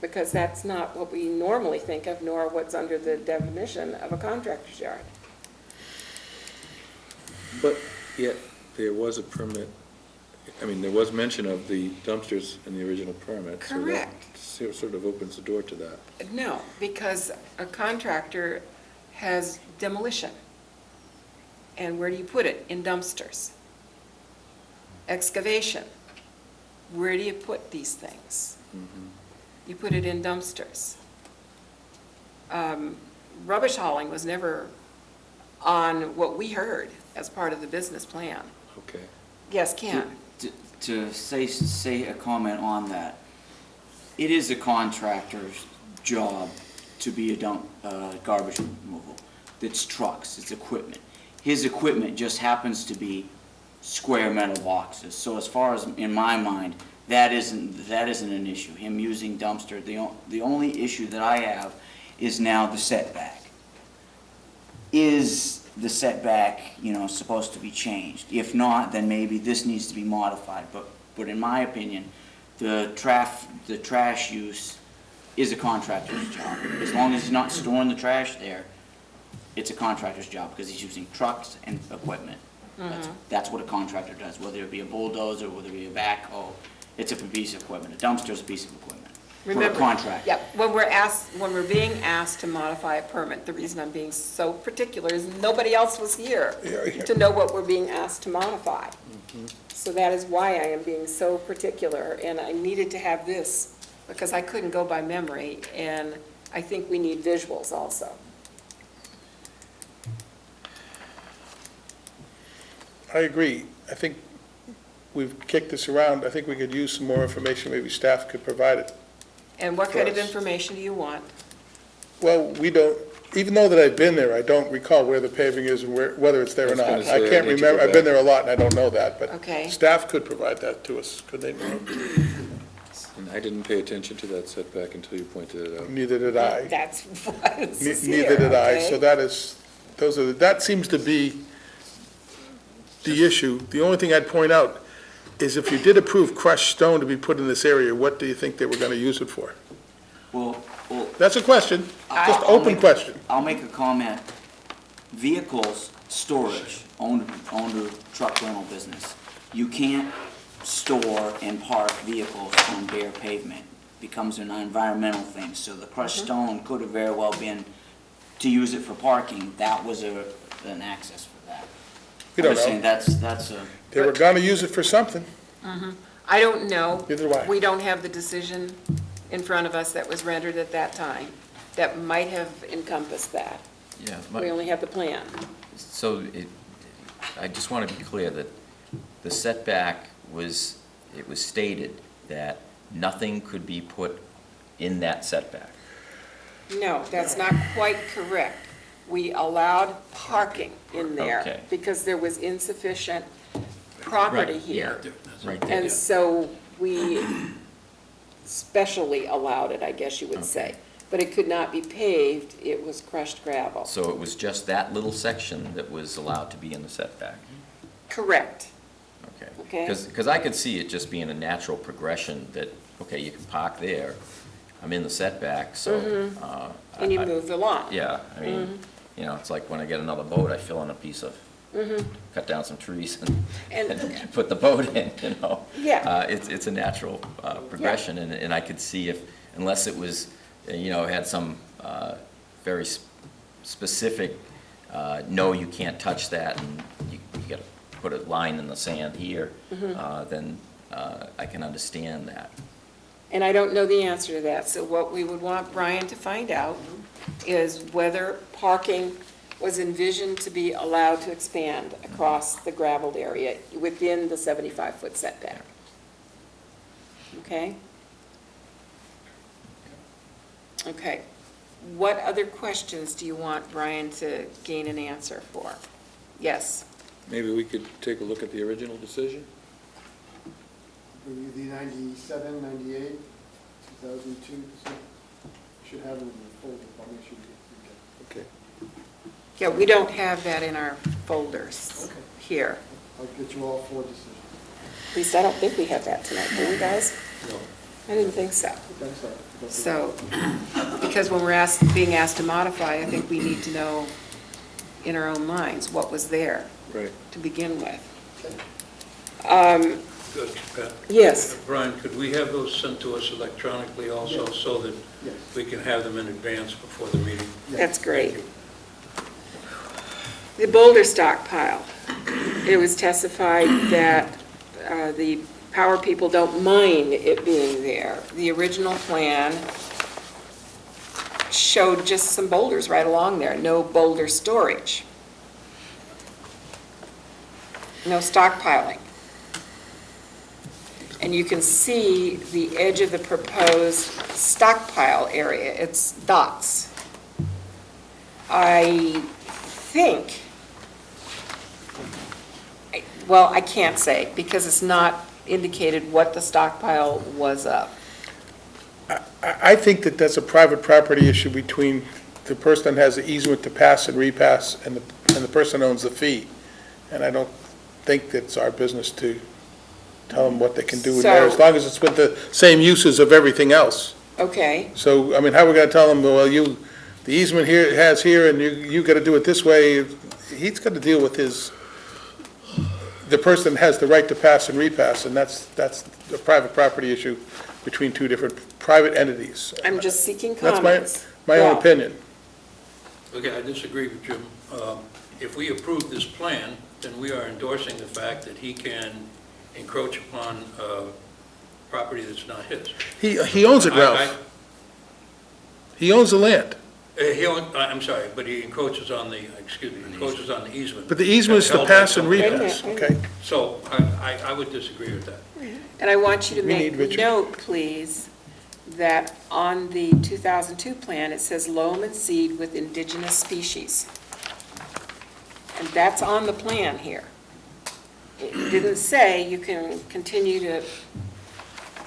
Because that's not what we normally think of, nor what's under the definition of a contractor's yard. But yet, there was a permit, I mean, there was mention of the dumpsters in the original permit. Correct. So that sort of opens the door to that. No, because a contractor has demolition. And where do you put it? In dumpsters. Excavation. Where do you put these things? You put it in dumpsters. Rubbish hauling was never on what we heard as part of the business plan. Okay. Yes, Ken? To say a comment on that, it is a contractor's job to be a garbage removal. It's trucks, it's equipment. His equipment just happens to be square metal boxes. So as far as, in my mind, that isn't an issue. Him using dumpster, the only issue that I have is now the setback. Is the setback, supposed to be changed? If not, then maybe this needs to be modified. But in my opinion, the trash use is a contractor's job. As long as he's not storing the trash there, it's a contractor's job because he's using trucks and equipment. That's what a contractor does, whether it be a bulldozer, whether it be a backhoe, it's a piece of equipment. A dumpster's a piece of equipment. For a contractor. Yep, when we're being asked to modify a permit, the reason I'm being so particular is nobody else was here to know what we're being asked to modify. So that is why I am being so particular, and I needed to have this because I couldn't go by memory, and I think we need visuals also. I agree. I think we've kicked this around. I think we could use some more information. Maybe staff could provide it. And what kind of Yes. information do you want? Well, we don't, even though that I've been there, I don't recall where the paving is and whether it's there or I was not. gonna say, I I can't need to go remember. I've been back. there a lot and I don't know that, but Okay. staff could provide that to us, could they? And I didn't pay attention to that setback until you pointed it out. Neither did I. That's why this is Neither here, did I. okay? So that seems to be the issue. The only thing I'd point out is if you did approve crushed stone to be put in this area, what do you think they were going to use it for? Well, That's a question, just I'll open make- question. I'll make a comment. Vehicles storage, owned a truck rental business. You can't store and park vehicles on bare pavement. Becomes an environmental thing. So the crushed stone could have very well been to use it for parking. That was an access for that. We don't I'm just know. saying that's a, They were going to use it for something. I don't know. Neither do I. We don't have the decision in front of us that was rendered at that time that might have encompassed that. Yeah. We only have the plan. So I just want to be clear that the setback it was stated that nothing could be put in that setback. No, that's not quite correct. We allowed parking in there Okay. because there was insufficient property Right, here. Right there. And so we specially allowed it, I guess you would say. but it could not be paved, it was crushed gravel. So it was just that little section that was allowed to be in the setback? Correct. Okay. Okay. Because I could see it just being a natural progression that, okay, you can park there, I'm in the setback, so. And you I- move the lot. Yeah, I mean, you know, it's like when I get another boat, I fill in a piece of, cut down some trees And- and put the boat in, you know? Yeah. It's a natural progression, and I could see if, unless it was, you know, had some very specific, no, you can't touch that, and you gotta put a line in the sand here, then I can understand that. And I don't know the answer to that, so what we would want Brian to find out is whether parking was envisioned to be allowed to expand across the gravelled area within the 75-foot setback. Okay? Okay. What other questions do you want Brian to gain an answer for? Yes? Maybe we could take a look at the original decision? The 97, 98, 2002, should have it in the folder, I'll make sure you get. Okay. Yeah, we don't have that in our folders Okay. here. I'll get you all 4 decisions. At least I don't think we have that tonight, do we, guys? No. I didn't think so. That's all. So, because when we're being asked to modify, I think we need to know in our own minds what was there Right. to begin with. Good, Pat. Yes. Brian, could we have those sent to us electronically also, Yes. so that Yes. we can have them in advance before the meeting? That's great. The boulder stockpile. It was testified that the power people don't mind it being there. The original plan showed just some boulders right along there, no boulder storage. No stockpiling. And you can see the edge of the proposed stockpile area, it's dots. I think, well, I can't say, because it's not indicated what the stockpile was of. I think that that's a private property issue between the person that has the easement to pass and repass and the person owns the fee. And I don't think that's our business to tell them what they can do in there, as So- long as it's with the same uses of everything else. Okay, So, I mean, how are we gonna tell them, well, the easement here, has here, and you gotta do it this way? He's gotta deal with the person has the right to pass and repass, and that's a private property issue between two different private entities. I'm just seeking That's comments. my own Well, opinion. Okay, I disagree with Jim. If we approve this plan, then we are endorsing the fact that he can encroach upon property that's not his. He owns it, Ralph. He owns the land. I'm sorry, but he encroaches on the, encroaches on the easement. But the easement is to Held by pass and somebody Wait a repass, minute. okay? So I would disagree with that. And I want you to We make need Richard. note, please, that on the 2002 plan, it says loam and seed with indigenous species. And that's on the plan here. It didn't say you can continue to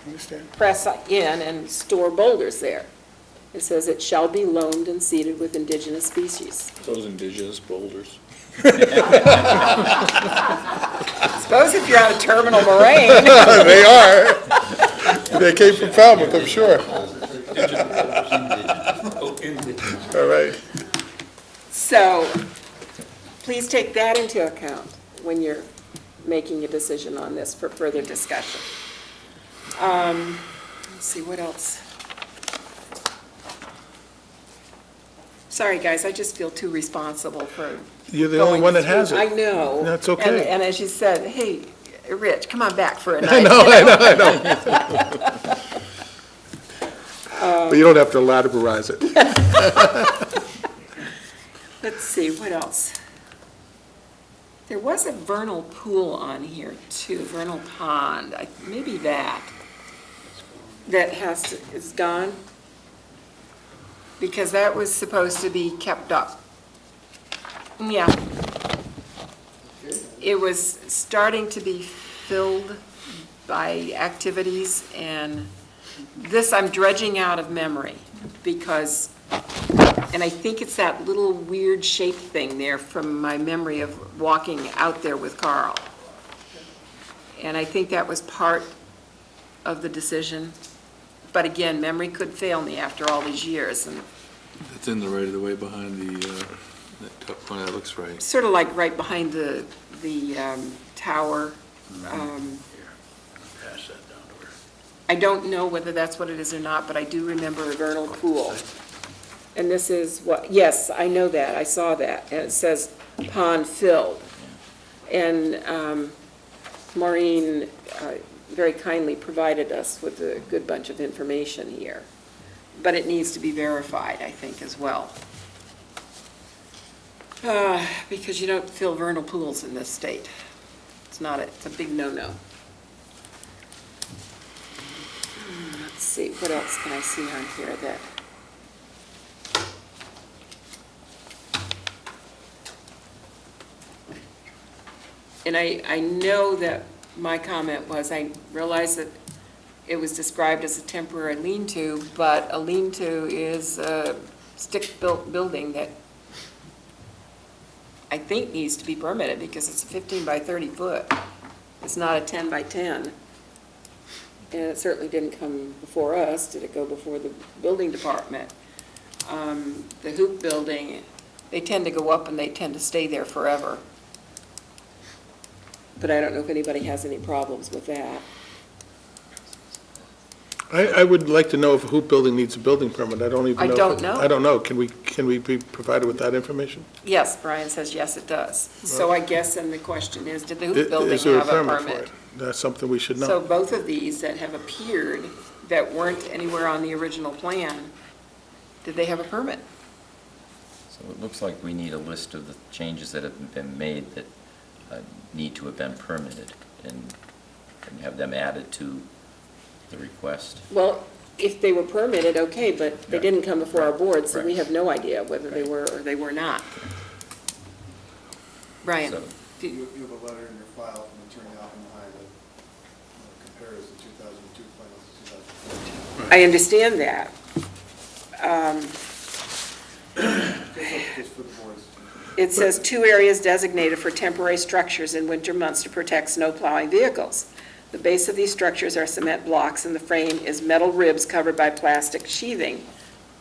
Understand? press in and store boulders there. It says it shall be loamed and seeded with indigenous species. Those indigenous boulders. Suppose if you're on a terminal moraine. They are. They came from Falmouth, I'm sure. Oh, indigenous. All right. So, please take that into account when you're making a decision on this for further discussion. Let's see, what else? Sorry, guys, I just feel too responsible for You're the only going one that through- has it. I know. That's okay. And as you said, hey, Rich, come on back for a night. I know. But you don't have to elaborate it. Let's see, what else? There was a vernal pool on here too, vernal pond, maybe that is gone? Because that was supposed to be kept up. Yeah. It was starting to be filled by activities, and this I'm dredging out of memory. because, and I think it's that little weird shaped thing there from my memory of walking out there with Carl. And I think that was part of the decision. But again, memory could fail me after all these years, and It's in the right of the way behind the, that top one, that looks right. sort of like right behind the tower. Pass that down to her. I don't know whether that's what it is or not, but I do remember a vernal pool. And this is what, yes, I know that, I saw that, and it says pond filled. And Maureen very kindly provided us with a good bunch of information here. But it needs to be verified, I think, as well. Because you don't fill vernal pools in this state. It's a big no-no. Let's see, what else can I see on here that? And I know that my comment was, I realized that it was described as a temporary lean-to, but a lean-to is a stick-built building that I think needs to be permitted because it's a 15 by 30 foot. It's not a 10 by 10. And it certainly didn't come before us. Did it go before the building department? The hoop building, they tend to go up and they tend to stay there forever. But I don't know if anybody has any problems with that. I would like to know if a hoop building needs a building permit. I don't even know. I don't know. I don't know. Can we be provided with that information? Yes, Brian says yes, it does. So I guess then the question is, did the hoop building Is there have a permit? for it? That's something we should know. So both of these that have appeared that weren't anywhere on the original plan, did they have a permit? So it looks like we need a list of the changes that have been made that need to have been permitted and have them added to the request. Well, if they were permitted, okay, but they Yeah. didn't come before our board, so we Right. have no idea whether they were or they were not. Brian? So- You have a letter in your file from Attorney Oppenheim that compares the 2002 final to 2014. I understand that. Just for the board's. It says 2 areas designated for temporary structures in winter months to protect snow plowing vehicles. The base of these structures are cement blocks and the frame is metal ribs covered by plastic sheathing.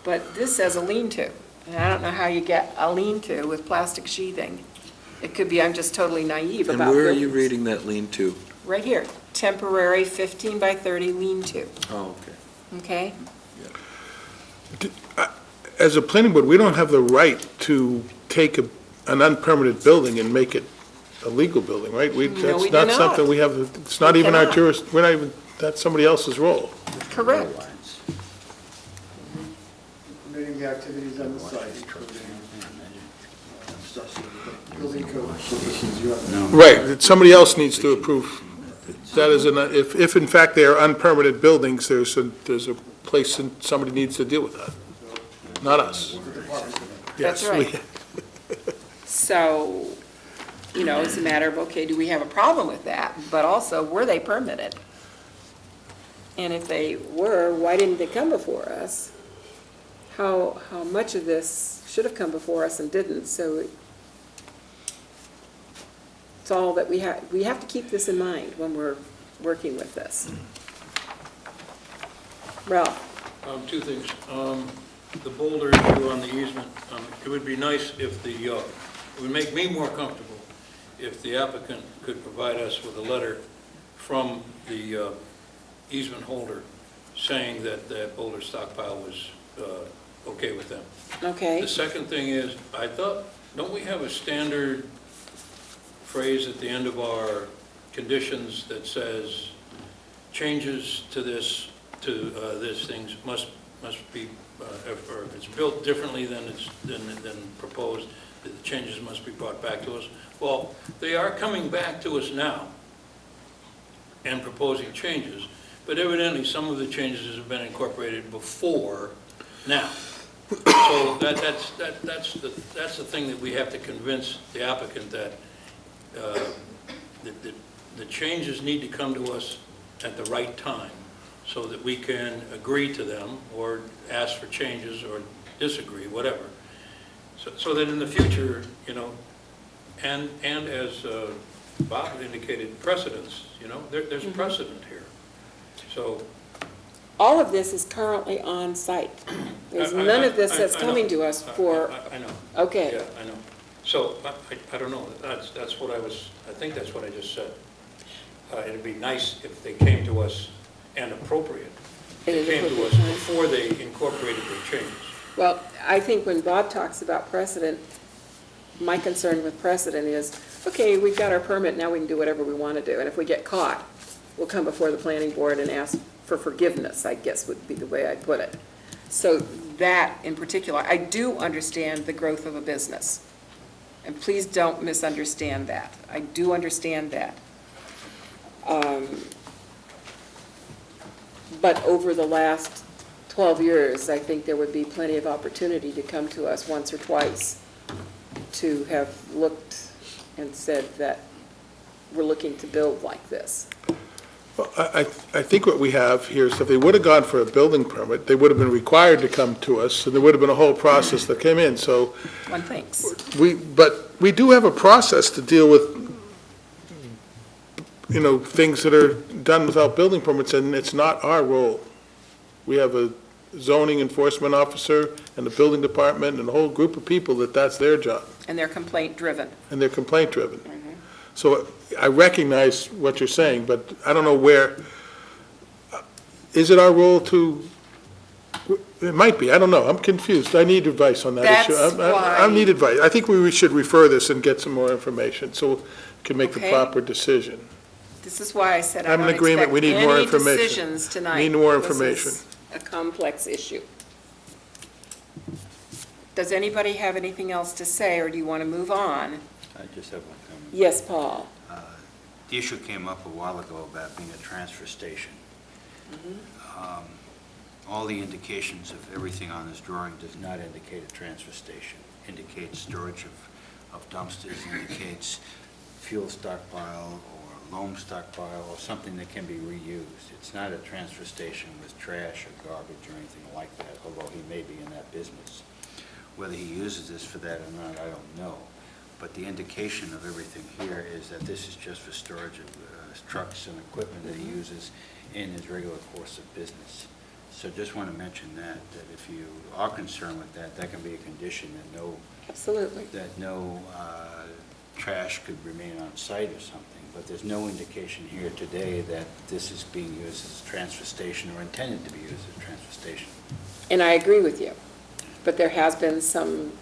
But this says a lean-to, and I don't know how you get a lean-to with plastic sheathing. It could be I'm just totally naive And about where are you buildings. reading that lean-to? Right here, temporary 15 by 30 lean-to, Oh, okay. okay? As a planning board, we don't have the right to take an unpermitted building and make it a legal building, right? No, we That's do not not. something we have, it's not We even our cannot. we're not even, that's somebody else's role. Correct. Permitting the activities on the site, including building code purposes, you have. Right, somebody else needs to approve. That is, if in fact they are unpermitted buildings, there's a place and somebody needs to deal with that, not us. That's Yes, right. So, it's a matter of, okay, do we have a problem with that? But also, were they permitted? And if they were, why didn't they come before us? How much of this should have come before us and didn't? So it's all that we have to keep this in mind when we're working with this. Ralph? 2 things. The boulder issue on the easement, it would be nice if it would make me more comfortable if the applicant could provide us with a letter from the easement holder saying that that boulder stockpile was okay with them. Okay. The second thing is, I thought, don't we have a standard phrase at the end of our conditions that says changes to this things must be, or if it's built differently than proposed, that the changes must be brought back to us? Well, they are coming back to us now and proposing changes, but evidently some of the changes have been incorporated before now. So that's the thing that we have to convince the applicant that the changes need to come to us at the right time, so that we can agree to them or ask for changes or disagree, whatever. So that in the future, you know, and as Bob indicated, precedents, you know, there's precedent here. So. All of this is currently on site. There's none of this that's coming to us for, I know. okay. Yeah, I know. So, I don't know, that's what I think that's what I just said. It'd be nice if they came to us, and appropriate, they came to us before they incorporated their changes. Well, I think when Bob talks about precedent, my concern with precedent is, okay, we've got our permit, now we can do whatever we want to do. And if we get caught, we'll come before the planning board and ask for forgiveness, I guess would be the way I'd put it. So that in particular, I do understand the growth of a business. And please don't misunderstand that. I do understand that. But over the last 12 years, I think there would be plenty of opportunity to come to us once or twice to have looked and said that we're looking to build like this. Well, I think what we have here is if they would have gone for a building permit, they would have been required to come to us, and there would have been a whole process that came in, so. One thinks. But we do have a process to deal with, you know, things that are done without building permits, and it's not our role. We have a zoning enforcement officer and the building department and a whole group of people that's their job, And they're complaint-driven. and they're complaint-driven. So I recognize what you're saying, but I don't know where, is it our role to, it might be, I don't know, I'm confused. I need advice on that issue. That's I why- need advice. I think we should refer this and get some more information so we can make the Okay. proper decision. This is why I said I I'm in don't agreement. We expect need more any information. decisions tonight. Need more This information. is a complex issue. Does anybody have anything else to say, or do you want to move on? I just have one comment. Yes, Paul? The issue came up a while ago about being a transfer station. All the indications of everything on this drawing does not indicate a transfer station. Indicates storage of dumpsters, indicates fuel stockpile or loam stockpile or something that can be reused. It's not a transfer station with trash or garbage or anything like that, although he may be in that business. Whether he uses this for that or not, I don't know. But the indication of everything here is that this is just for storage of trucks and equipment that he uses in his regular course of business. So just want to mention that if you are concerned with that, that can be a condition Absolutely. that no trash could remain on site or something. But there's no indication here today that this is being used as a transfer station or intended to be used as a transfer station. And I agree with you. But there has been some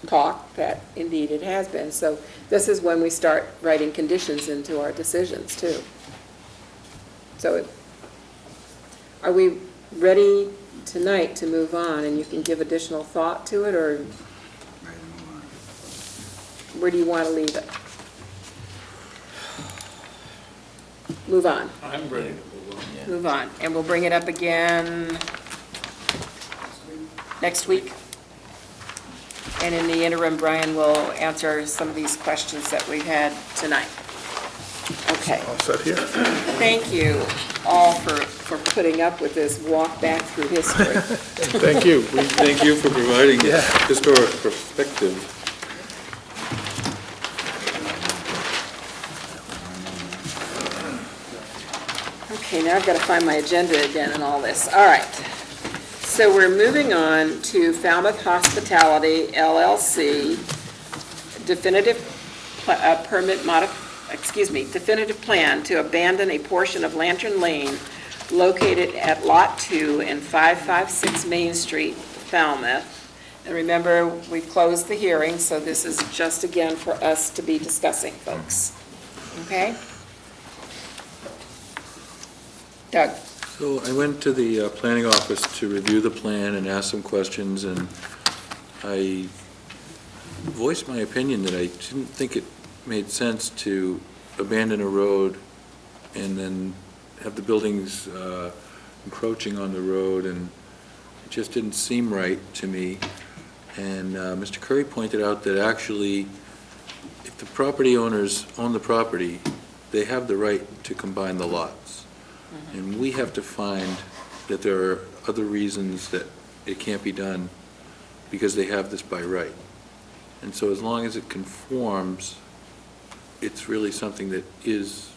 talk that indeed it has been. So this is when we start writing conditions into our decisions too. So are we ready tonight to move on, and you can give additional thought to it, or Ready to move on. where do you want to leave it? Move on, I'm ready to move on. Yeah. move on. And we'll bring it up again next week. And in the interim, Brian will answer some of these questions that we had tonight. Okay. All set here? Thank you all for putting up with this walk back through history. Thank you. Thank you for providing historic perspective. Okay, now I've got to find my agenda again and all this. All right. So we're moving on to Falmouth Hospitality LLC, definitive definitive plan to abandon a portion of Lantern Lane located at Lot 2 and 556 Main Street, Falmouth. And remember, we've closed the hearing, so this is just again for us to be discussing, folks. Okay? Doug? So I went to the planning office to review the plan and ask some questions, and I voiced my opinion that I didn't think it made sense to abandon a road and then have the buildings encroaching on the road, and it just didn't seem right to me. And Mr. Curry pointed out that actually, if the property owners own the property, they have the right to combine the lots. And we have to find that there are other reasons that it can't be done because they have this by right. And so as long as it conforms, it's really something that is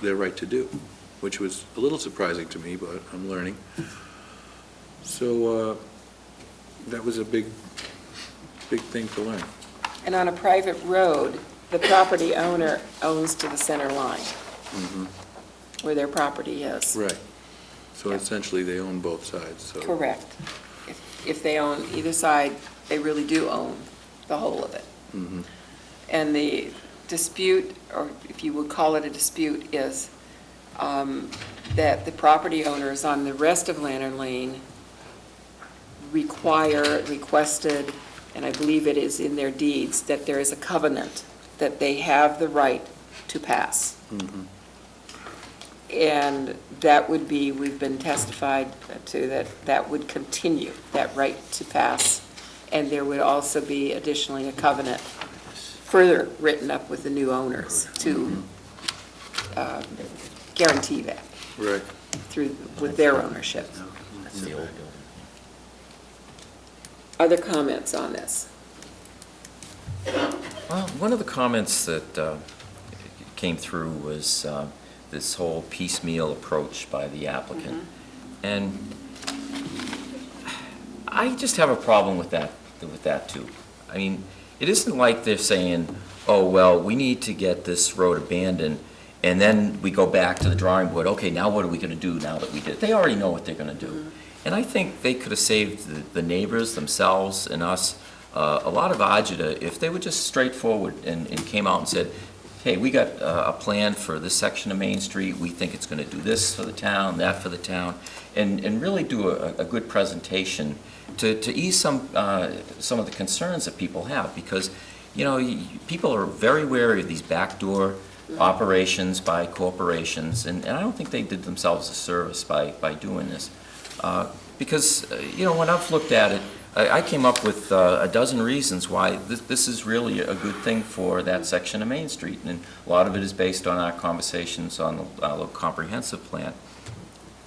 their right to do, which was a little surprising to me, but I'm learning. So that was a big thing to learn. And on a private road, the property owner owns to the center line, where their property is. Right. So Yeah. essentially, they own both sides, so. Correct. If they own either side, they really do own the whole of it. Mhm. And the dispute, or if you would call it a dispute, is that the property owners on the rest of Lantern Lane requested, and I believe it is in their deeds, that there is a covenant that they have the right to pass. Mhm. And that would be, we've been testified to, that would continue, that right to pass. And there would also be additionally a covenant further written up with the new owners to guarantee that Right. through, with their ownership. That's the old building. Other comments on this? Well, one of the comments that came through was this whole piecemeal approach by the applicant. And I just have a problem with that too. I mean, it isn't like they're saying, oh, well, we need to get this road abandoned, and then we go back to the drawing board, okay, now what are we gonna do now that we did? They already know what they're gonna do. And I think they could have saved the neighbors, themselves, and us a lot of agita if they were just straightforward and came out and said, hey, we got a plan for this section of Main Street, we think it's gonna do this for the town, that for the town, and really do a good presentation to ease some of the concerns that people have, because, you know, people are very wary of these backdoor operations by corporations, and I don't think they did themselves a service by doing this. Because, you know, when I've looked at it, I came up with a dozen reasons why this is really a good thing for that section of Main Street, and a lot of it is based on our conversations on the comprehensive plan.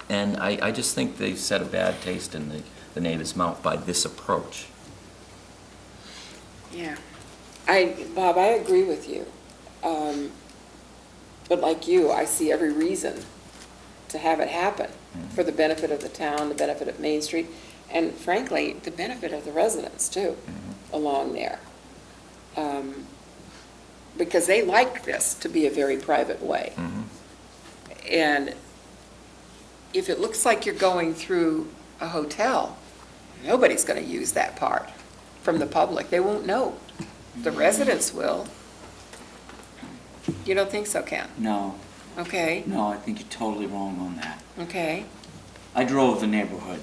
And I just think they've set a bad taste in the neighbor's mouth by this approach. Yeah. Bob, I agree with you. But like you, I see every reason to have it happen for the benefit of the town, the benefit of Main Street, and frankly, the benefit of the residents too, along there. Because they like this to be a very private way. And if it looks like you're going through a hotel, nobody's going to use that part from the public. They won't know. The residents will. You don't think so, Ken? No, Okay, no, I think you're totally wrong on that. okay. I drove the neighborhood,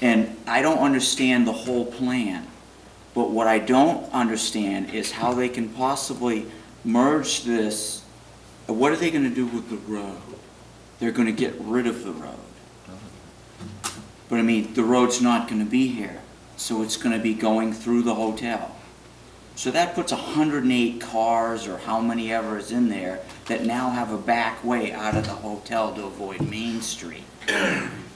and I don't understand the whole plan, but what I don't understand is how they can possibly merge this. What are they gonna do with the road? They're gonna get rid of the road. But I mean, the road's not gonna be here, so it's gonna be going through the hotel. So that puts 108 cars, or how many ever is in there, that now have a back way out of the hotel to avoid Main Street.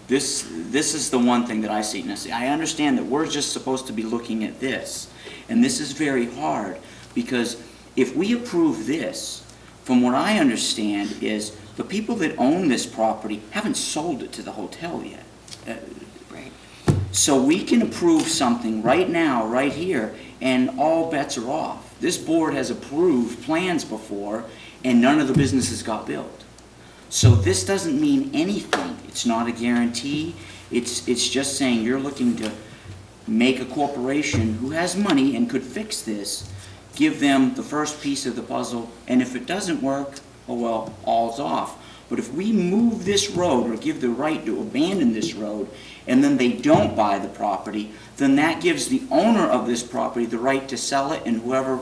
This is the one thing that I see. Now, see, I understand that we're just supposed to be looking at this, and this is very hard, because if we approve this, from what I understand is the people that own this property haven't sold it to the hotel yet. Right. So we can approve something right now, right here, and all bets are off. This board has approved plans before, and none of the businesses got built. So this doesn't mean anything. It's not a guarantee. It's just saying you're looking to make a corporation who has money and could fix this, give them the first piece of the puzzle, and if it doesn't work, oh well, all's off. But if we move this road or give the right to abandon this road, and then they don't buy the property, then that gives the owner of this property the right to sell it, and whoever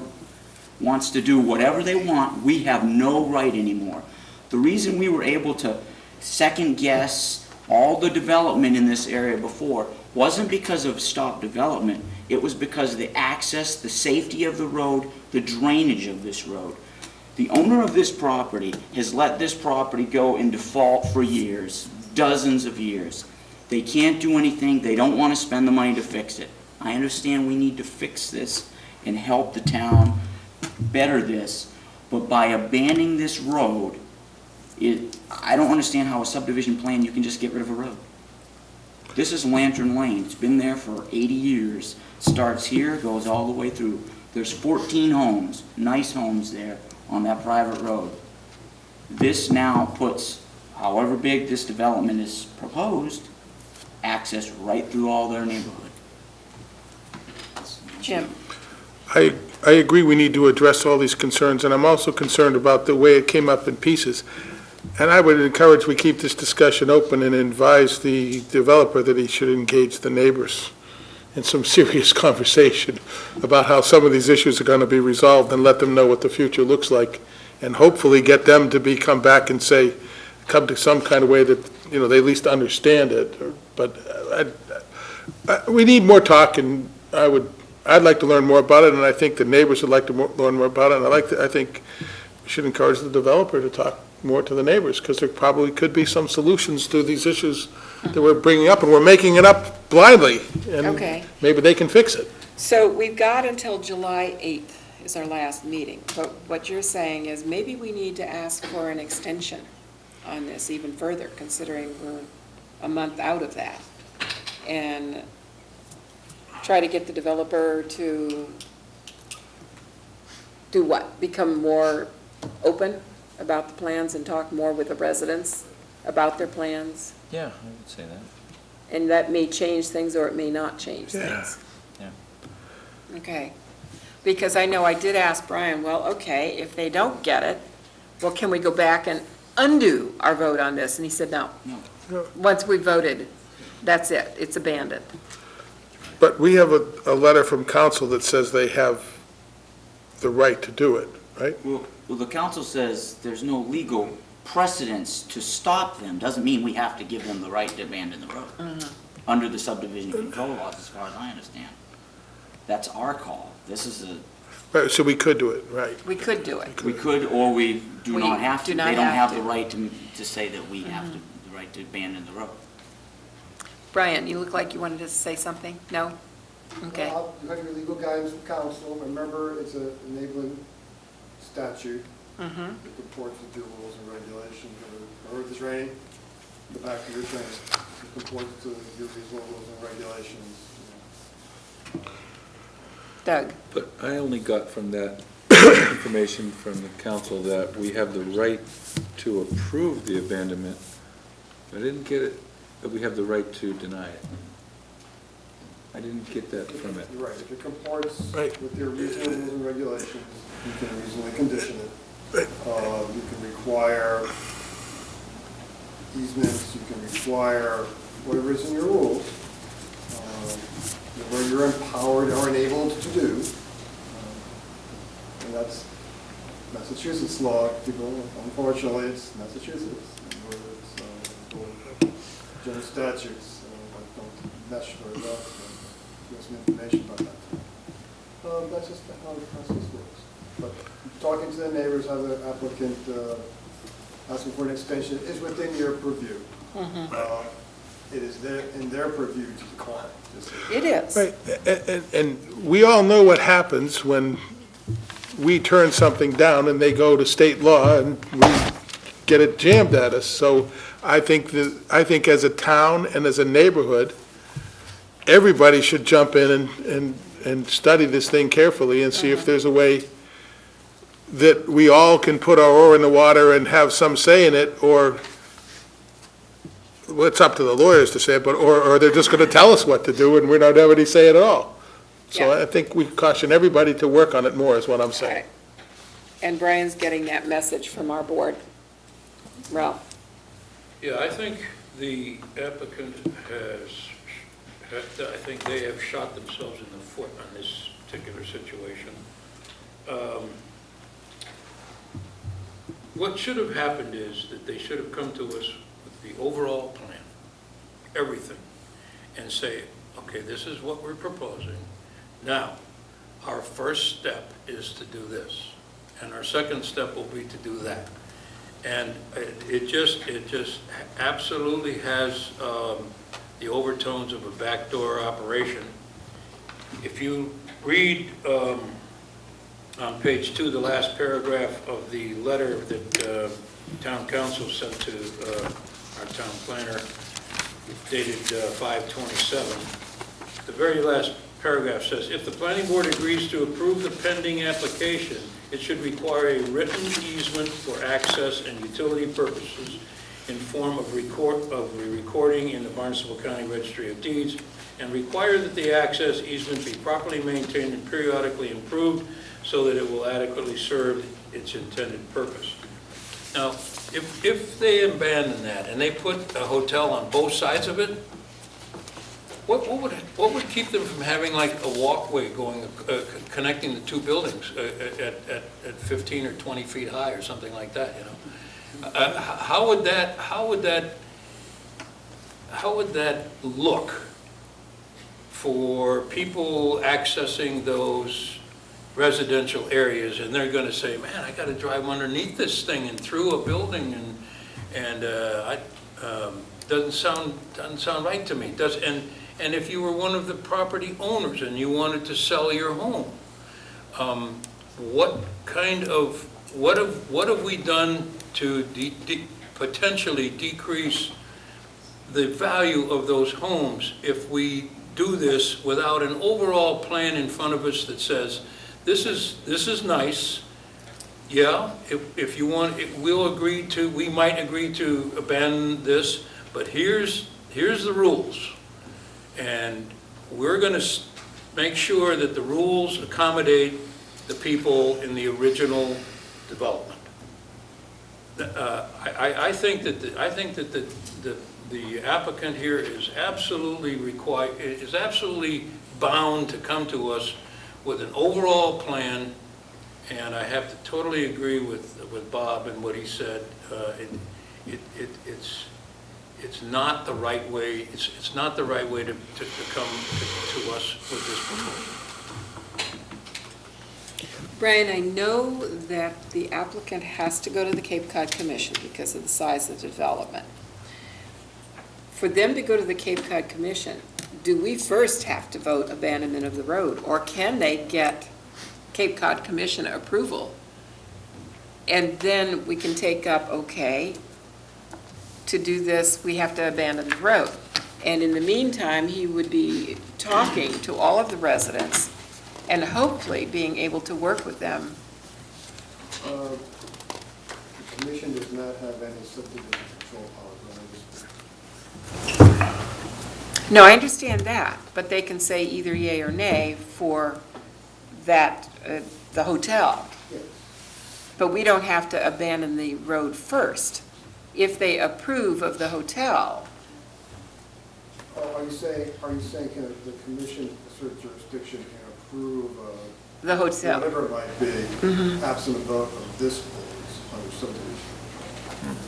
wants to do whatever they want, we have no right anymore. The reason we were able to second guess all the development in this area before wasn't because of stop development, it was because of the access, the safety of the road, the drainage of this road. The owner of this property has let this property go in default for years, dozens of years. They can't do anything, they don't want to spend the money to fix it. I understand we need to fix this and help the town better this, but by abandoning this road, I don't understand how a subdivision plan, you can just get rid of a road. This is Lantern Lane, it's been there for 80 years, starts here, goes all the way through. There's 14 homes, nice homes there on that private road. This now puts, however big this development is proposed, access right through all their neighborhood. Jim? I agree we need to address all these concerns, and I'm also concerned about the way it came up in pieces. And I would encourage we keep this discussion open and advise the developer that he should engage the neighbors in some serious conversation about how some of these issues are going to be resolved, and let them know what the future looks like, and hopefully get them to come back and say, come to some kind of way that, they at least understand it. But we need more talk, and I'd like to learn more about it, and I think the neighbors would like to learn more about it, and I think we should encourage the developer to talk more to the neighbors, because there probably could be some solutions to these issues that we're bringing up, and we're making it up blindly. Okay. And maybe they can fix it. So we've got until July 8th is our last meeting, but what you're saying is maybe we need to ask for an extension on this even further, considering we're a month out of that, and try to get the developer to do what? Become more open about the plans and talk more with the residents about their plans? Yeah, I would say that. And that may change things, or it may not change things. Yeah. Okay. Because I know I did ask Brian, well, okay, if they don't get it, well, can we go back and undo our vote on this? And he said, no. Once we voted, that's it. It's abandoned. But we have a letter from council that says they have the right to do it, right? Well, the council says there's no legal precedence to stop them. Doesn't mean we have to give them the right to abandon the road. Under the subdivision control laws, as far as I understand. That's our call. This is a, Right, so we could do it, right? We could do it. we could, or we do We not have to. do not They don't have have to. the right to say that we have to, the right to abandon the road. Brian, you look like you wanted to say something? No? Okay. You have your legal guidance from council. Remember, it's an enabling statute that comports with your rules and regulations. Remember, if it's raining, go back to your training. It comports to your reasonable rules and regulations. Doug? But I only got from that information from the council that we have the right to approve the abandonment. I didn't get it, that we have the right to deny it. I didn't get that from it. You're right. If it comports Right. with your reasonable rules and regulations, you can reasonably condition it. You can require easements, you can require whatever is in your rules, where you're empowered or enabled to do. And that's Massachusetts law, people, unfortunately, it's Massachusetts. Where it's general statutes that don't mesh very well. Give us some information about that. That's just how the process works. But talking to the neighbors, how the applicant asking for an extension is within your purview. It is in their purview to decline. It is. Right, and we all know what happens when we turn something down and they go to state law and we get it jammed at us. So I think as a town and as a neighborhood, everybody should jump in and study this thing carefully and see if there's a way that we all can put our oar in the water and have some say in it, or, well, it's up to the lawyers to say it, but, or they're just going to tell us what to do and we don't have any say at all. So Yeah. I think we caution everybody to work on it more, is what I'm saying. Right. And Brian's getting that message from our board. Ralph? Yeah, I think the applicant I think they have shot themselves in the foot on this particular situation. What should have happened is that they should have come to us with the overall plan, everything, and say, okay, this is what we're proposing. Now, our first step is to do this. And our second step will be to do that. And it just absolutely has the overtones of a backdoor operation. If you read on page 2, the last paragraph of the letter that town council sent to our town planner, dated 5/27, the very last paragraph says, if the planning board agrees to approve the pending application, it should require a written easement for access and utility purposes in form of recording in the Barnstable County Registry of Deeds, and require that the access easement be properly maintained and periodically improved so that it will adequately serve its intended purpose. Now, if they abandon that and they put a hotel on both sides of it, what would keep them from having like a walkway going, connecting the two buildings at 15 or 20 feet high or something like that, you know? How would that look for people accessing those residential areas? And they're going to say, man, I got to drive underneath this thing and through a building, and doesn't sound right to me. And if you were one of the property owners and you wanted to sell your home, what have we done to potentially decrease the value of those homes if we do this without an overall plan in front of us that says, this is nice, yeah, if you want, we might agree to abandon this, but here's the rules. And we're going to make sure that the rules accommodate the people in the original development. I think that the applicant here is absolutely bound to come to us with an overall plan, and I have to totally agree with Bob and what he said. It's not the right way. It's not the right way to come to us with this proposal. Brian, I know that the applicant has to go to the Cape Cod Commission because of the size of the development. For them to go to the Cape Cod Commission, do we first have to vote abandonment of the road, or can they get Cape Cod Commission approval? And then we can take up, okay, to do this, we have to abandon the road. And in the meantime, he would be talking to all of the residents and hopefully being able to work with them. The commission does not have any subdivision control powers. No, I understand that, but they can say either yay or nay for that, the hotel. Yes. But we don't have to abandon the road first. If they approve of the hotel, Are you saying can the commission, a certain jurisdiction can approve the hotel. whatever it might be, absent a vote of this board's under subdivision?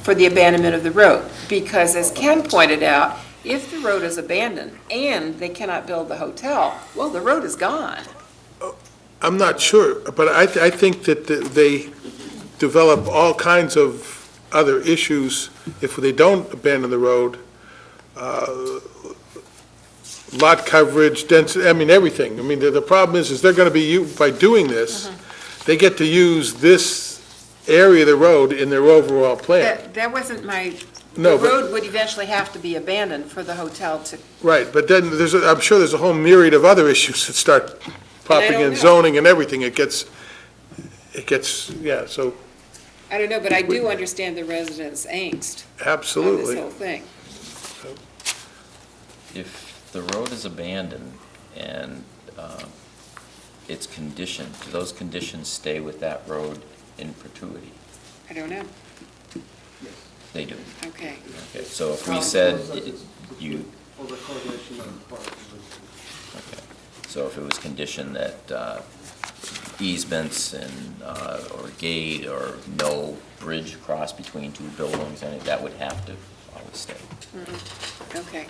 For the abandonment of the road. Because as Ken pointed out, if the road is abandoned and they cannot build the hotel, well, the road is gone. I'm not sure, but I think that they develop all kinds of other issues if they don't abandon the road. Lot coverage, density, I mean, everything. I mean, the problem is they're going to be, by doing this, they get to use this area of the road in their overall plan. That wasn't my, No, the but- road would eventually have to be abandoned for the hotel to, Right, but then I'm sure there's a whole myriad of other issues that start popping don't in, know. zoning and everything. It gets, yeah, so I don't know, but I do understand the residents' angst on this absolutely. whole thing. If the road is abandoned and it's conditioned, do those conditions stay with that road in perpetuity? I don't know. They do. Okay. Okay, so if we said you, For recordation on the part of okay, so if it was conditioned that easements and, or gate or no bridge across between two buildings, and that would have to always stay. Okay.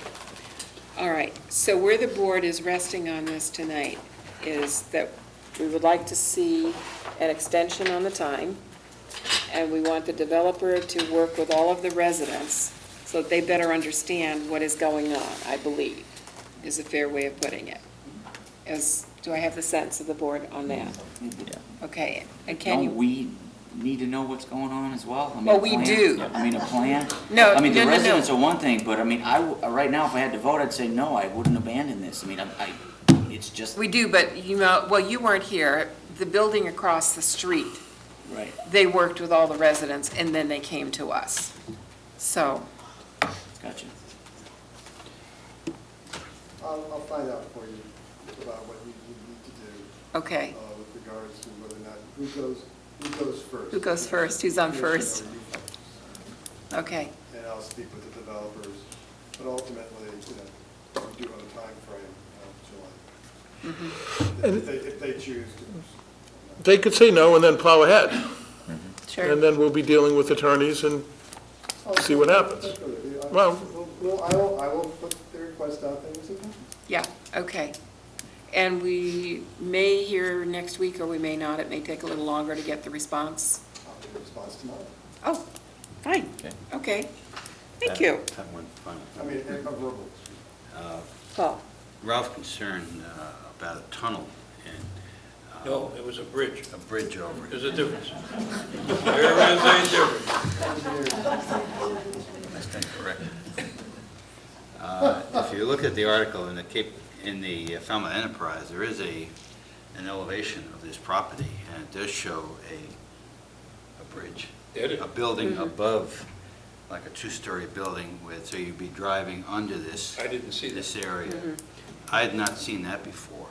All right. So where the board is resting on this tonight is that we would like to see an extension on the time, and we want the developer to work with all of the residents so that they better understand what is going on, I believe, is a fair way of putting it. Do I have the sense of the board on that? Okay, and can Don't you? we need to know what's going on as well? I mean, Well, a we plan? do. I mean, a plan? No, I mean, no, the no, residents no. are one thing, but I mean, right now, if I had to vote, I'd say, no, I wouldn't abandon this. I mean, it's just, We do, but you know, well, you weren't here. The building across the street, right. they worked with all the residents, and then they came to us. So, Gotcha. I'll find out for you about what you need to do okay. with regards to whether or not, who goes first. Who goes first? Who's on Commissioner first? or you first. Okay, And I'll speak with the developers, but ultimately, we do have a timeframe of July. If they choose to. They could say no and then plow ahead, sure. and then we'll be dealing with attorneys and see what happens. Well- I will put the request out there and see what happens. Yeah, okay. And we may hear next week, or we may not. It may take a little longer to get the response. I'll get a response tomorrow. Oh, fine. Okay. Okay. Thank you. That one, final. I mean, a verbal. Paul? Ralph concerned about a tunnel and No, it was a bridge. a bridge over it. There's a difference. There is a difference. I stand corrected. If you look at the article in the Falmouth Enterprise, there is an elevation of this property, and it does show a bridge. Did it? A building above, like a two-story building so you'd be driving under this. I didn't see This this. area. I had not seen that before.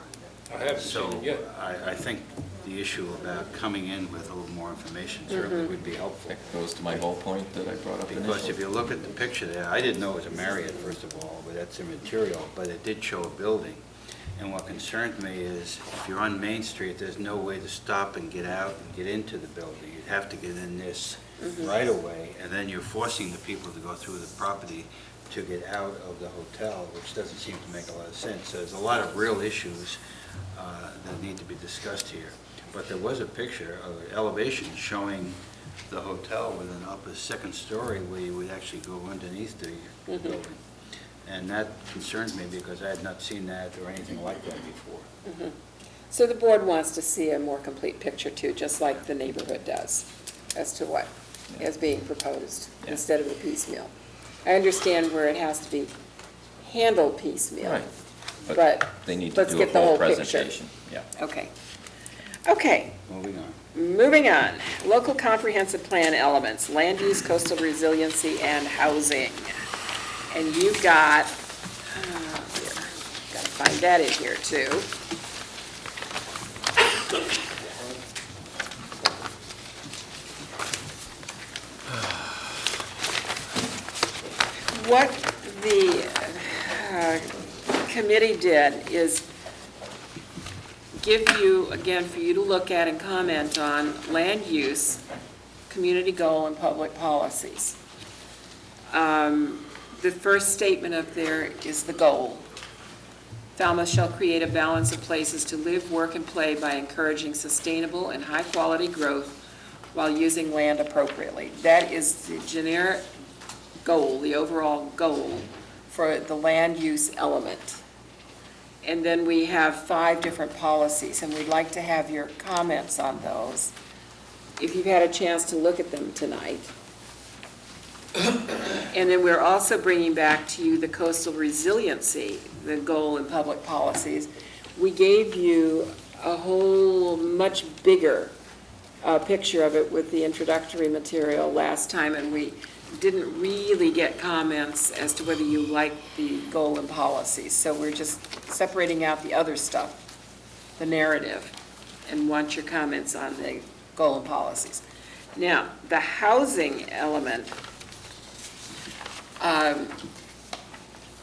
I haven't seen So it yet. I think the issue about coming in with a little more information certainly would be helpful. That goes to my whole point that I brought up Because if initially. you look at the picture there, I didn't know it was a Marriott, first of all, but that's immaterial, but it did show a building. And what concerned me is, if you're on Main Street, there's no way to stop and get out and get into the building. You'd have to get in this right away, and then you're forcing the people to go through the property to get out of the hotel, which doesn't seem to make a lot of sense. So there's a lot of real issues that need to be discussed here. But there was a picture of an elevation showing the hotel with an upper second story where you would actually go underneath the building. And that concerned me because I had not seen that or anything like that before. So the board wants to see a more complete picture too, just like the neighborhood does, as to what is being proposed Yeah. instead of the piecemeal. I understand where it has to be handled piecemeal. Right. But They need to let's do a get the full whole picture. presentation. Yeah. Okay. Okay, Moving on. moving on. Local comprehensive plan elements, land use, coastal resiliency, and housing. And you've got, here, gotta find that in here too. What the committee did is give you, again, for you to look at and comment on land use, community goal, and public policies. The first statement up there is the goal. Falmouth shall create a balance of places to live, work, and play by encouraging sustainable and high-quality growth while using land appropriately. That is the generic goal, the overall goal for the land use element. And then we have 5 different policies, and we'd like to have your comments on those, if you've had a chance to look at them tonight. And then we're also bringing back to you the coastal resiliency, the goal in public policies. We gave you a whole much bigger picture of it with the introductory material last time, and we didn't really get comments as to whether you liked the goal and policies. So we're just separating out the other stuff, the narrative, and want your comments on the goal and policies. Now, the housing element,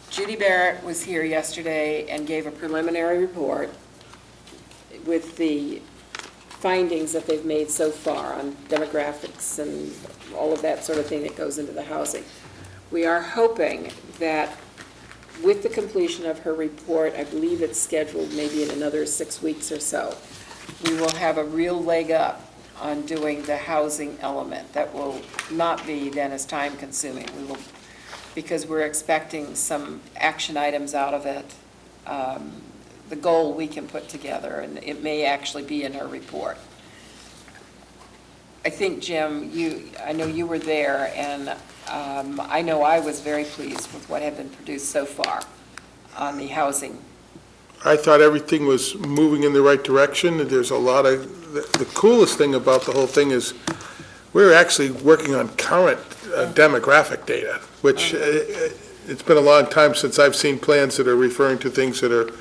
Judy Barrett was here yesterday and gave a preliminary report with the findings that they've made so far on demographics and all of that sort of thing that goes into the housing. We are hoping that with the completion of her report, I believe it's scheduled maybe in another 6 weeks or so, we will have a real leg up on doing the housing element. That will not be then as time-consuming. We will, because we're expecting some action items out of it, the goal we can put together, and it may actually be in her report. I think, Jim, I know you were there, and I know I was very pleased with what had been produced so far on the housing. I thought everything was moving in the right direction. There's a lot of, the coolest thing about the whole thing is we're actually working on current demographic data, which it's been a long time since I've seen plans that are referring to things that are,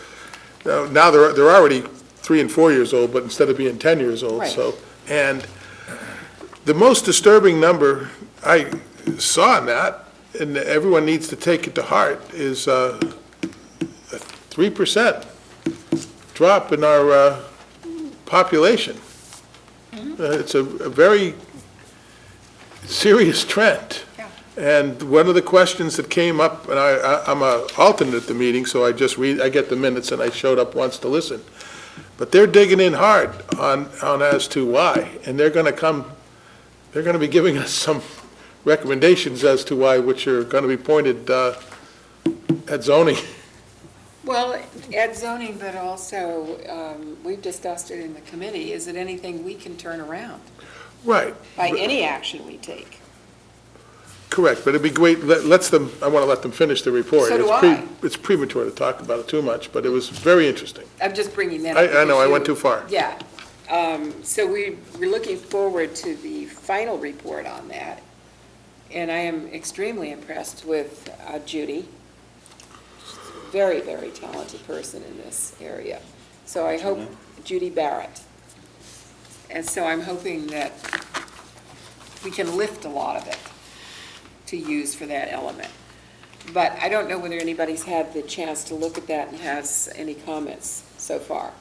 now they're already 3 and 4 years old, but instead of being 10 years old, Right. so. And the most disturbing number I saw in that, and everyone needs to take it to heart, is a 3% drop in our population. It's a very serious trend. Yeah. And one of the questions that came up, and I'm an alternate at the meeting, so I get the minutes, and I showed up once to listen. But they're digging in hard on as to why, and they're going to be giving us some recommendations as to why, which are going to be pointed at zoning. Well, at zoning, but also, we've discussed it in the committee, is it anything we can turn around Right. by any action we take? Correct, but it'd be great, I want to let them finish the report. So do It's I. It's premature to talk about it too much, but it was very interesting. I'm just bringing that up. I know, I because went too far. Yeah. So we're looking forward to the final report on that. And I am extremely impressed with Judy. She's a very, very talented person in this area. So I hope, Judy Barrett. And so I'm hoping that we can lift a lot of it to use for that element. But I don't know whether anybody's had the chance to look at that and has any comments so far.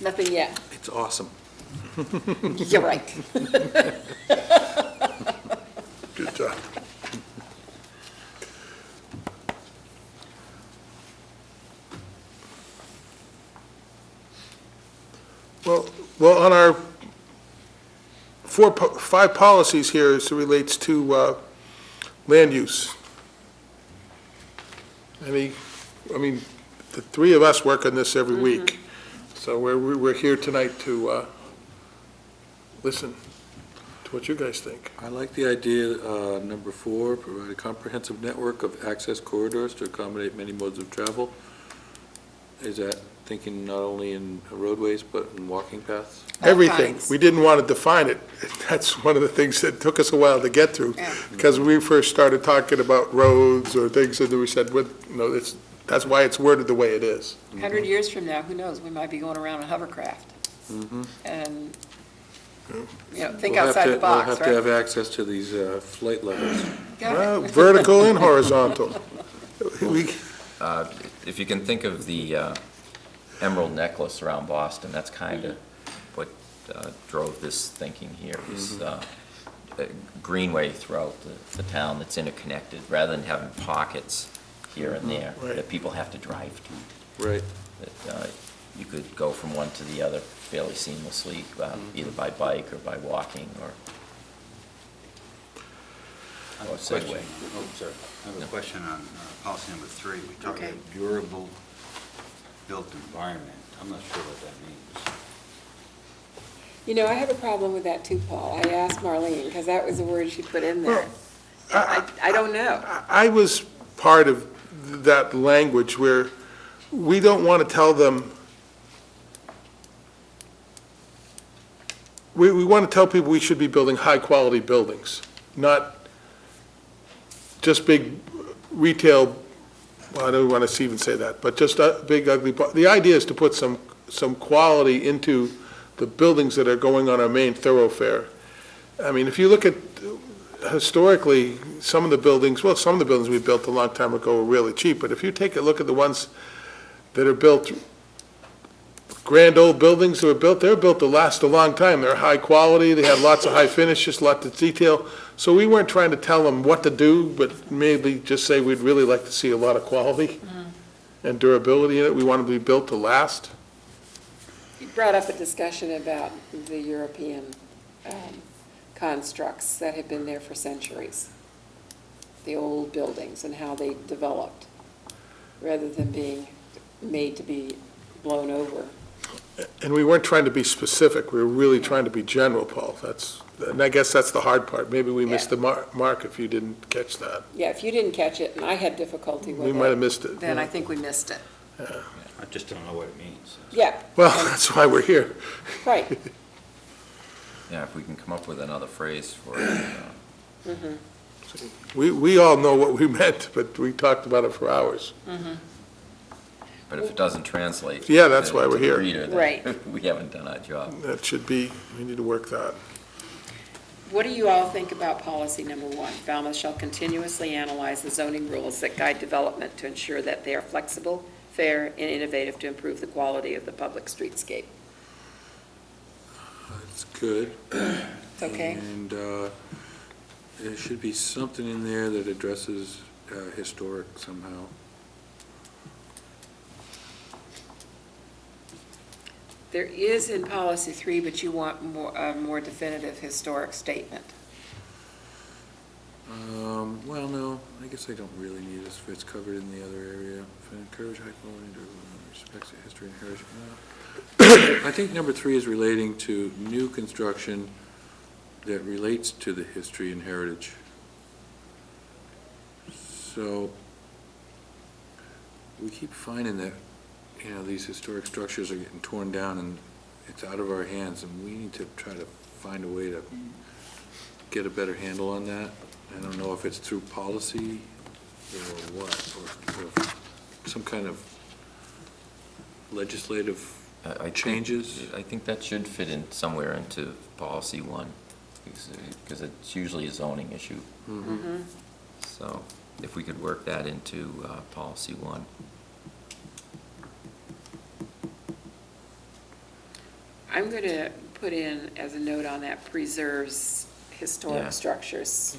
Nothing yet. It's awesome. You're right. Good job. Well, on our 5 policies here as it relates to land use. The 3 of us work on this every week, so we're here tonight to listen to what you guys think. I like the idea, number 4, provide a comprehensive network of access corridors to accommodate many modes of travel. Is that thinking not only in roadways, but in walking paths? Everything. kinds. We didn't want to define it. That's one of the things that took us a while to get through. Yeah. Because when we first started talking about roads or things, and we said, that's why it's worded the way it is. 100 years from now, who knows, we might be going around in hovercraft. And, think We'll have outside to- the box, We'll have to right? have access to these flight levels. Got Well, it. vertical and horizontal. If you can think of the emerald necklace around Boston, that's kind of what drove this thinking here, is a greenway throughout the town that's interconnected, rather than having pockets here and there Right. that people have to drive to. Right. That you could go from one to the other fairly seamlessly, either by bike or by walking or I have a Segway. question. Oh, sorry. I have a question on policy number 3. We talk Okay. about durable built environment. I'm not sure what that means. I have a problem with that too, Paul. I asked Marlene, because that was the word she put in there. I don't know. I was part of that language where we don't want to tell them, we want to tell people we should be building high-quality buildings, not just big retail, well, I don't want to even say that, but just big ugly, the idea is to put some quality into the buildings that are going on our main thoroughfare. I mean, if you look at historically, some of the buildings we built a long time ago were really cheap, but if you take a look at the ones that are built, grand old buildings that were built, they're built to last a long time. They're high quality, they have lots of high finishes, lots of detail. So we weren't trying to tell them what to do, but maybe just say we'd really like to see a lot of quality. and durability in it. We want to be built to last. You brought up a discussion about the European constructs that have been there for centuries, the old buildings and how they developed, rather than being made to be blown over. And we weren't trying to be specific. We were really trying to be general, Paul. And I guess that's the hard part. Maybe we missed the mark if you didn't catch that. Yeah, if you didn't catch it and I had difficulty with it. We might have missed it. Then I think we missed it. I just don't know what it means. Yeah. Well, that's why we're here. Right. Yeah, if we can come up with another phrase for it. We all know what we meant, but we talked about it for hours. But if it doesn't translate. Yeah, that's to- why we're to the here. reader, then Right. We haven't done our job. That should be, we need to work that. What do you all think about policy number 1? Falmouth shall continuously analyze the zoning rules that guide development to ensure that they are flexible, fair, and innovative to improve the quality of the public streetscape. It's good. It's okay? And there should be something in there that addresses historic somehow. There is in policy 3, but you want a more definitive historic statement. Well, no, I guess I don't really need this if it's covered in the other area. If I encourage high quality to respect the history and heritage. I think number 3 is relating to new construction that relates to the history and heritage. So we keep finding that, these historic structures are getting torn down and it's out of our hands, and we need to try to find a way to get a better handle on that. I don't know if it's through policy or what, or some kind of legislative changes. I think that should fit in somewhere into policy 1, because it's usually a zoning issue. So if we could work that into policy 1. I'm going to put in as a note on that, preserves historic Yeah. structures.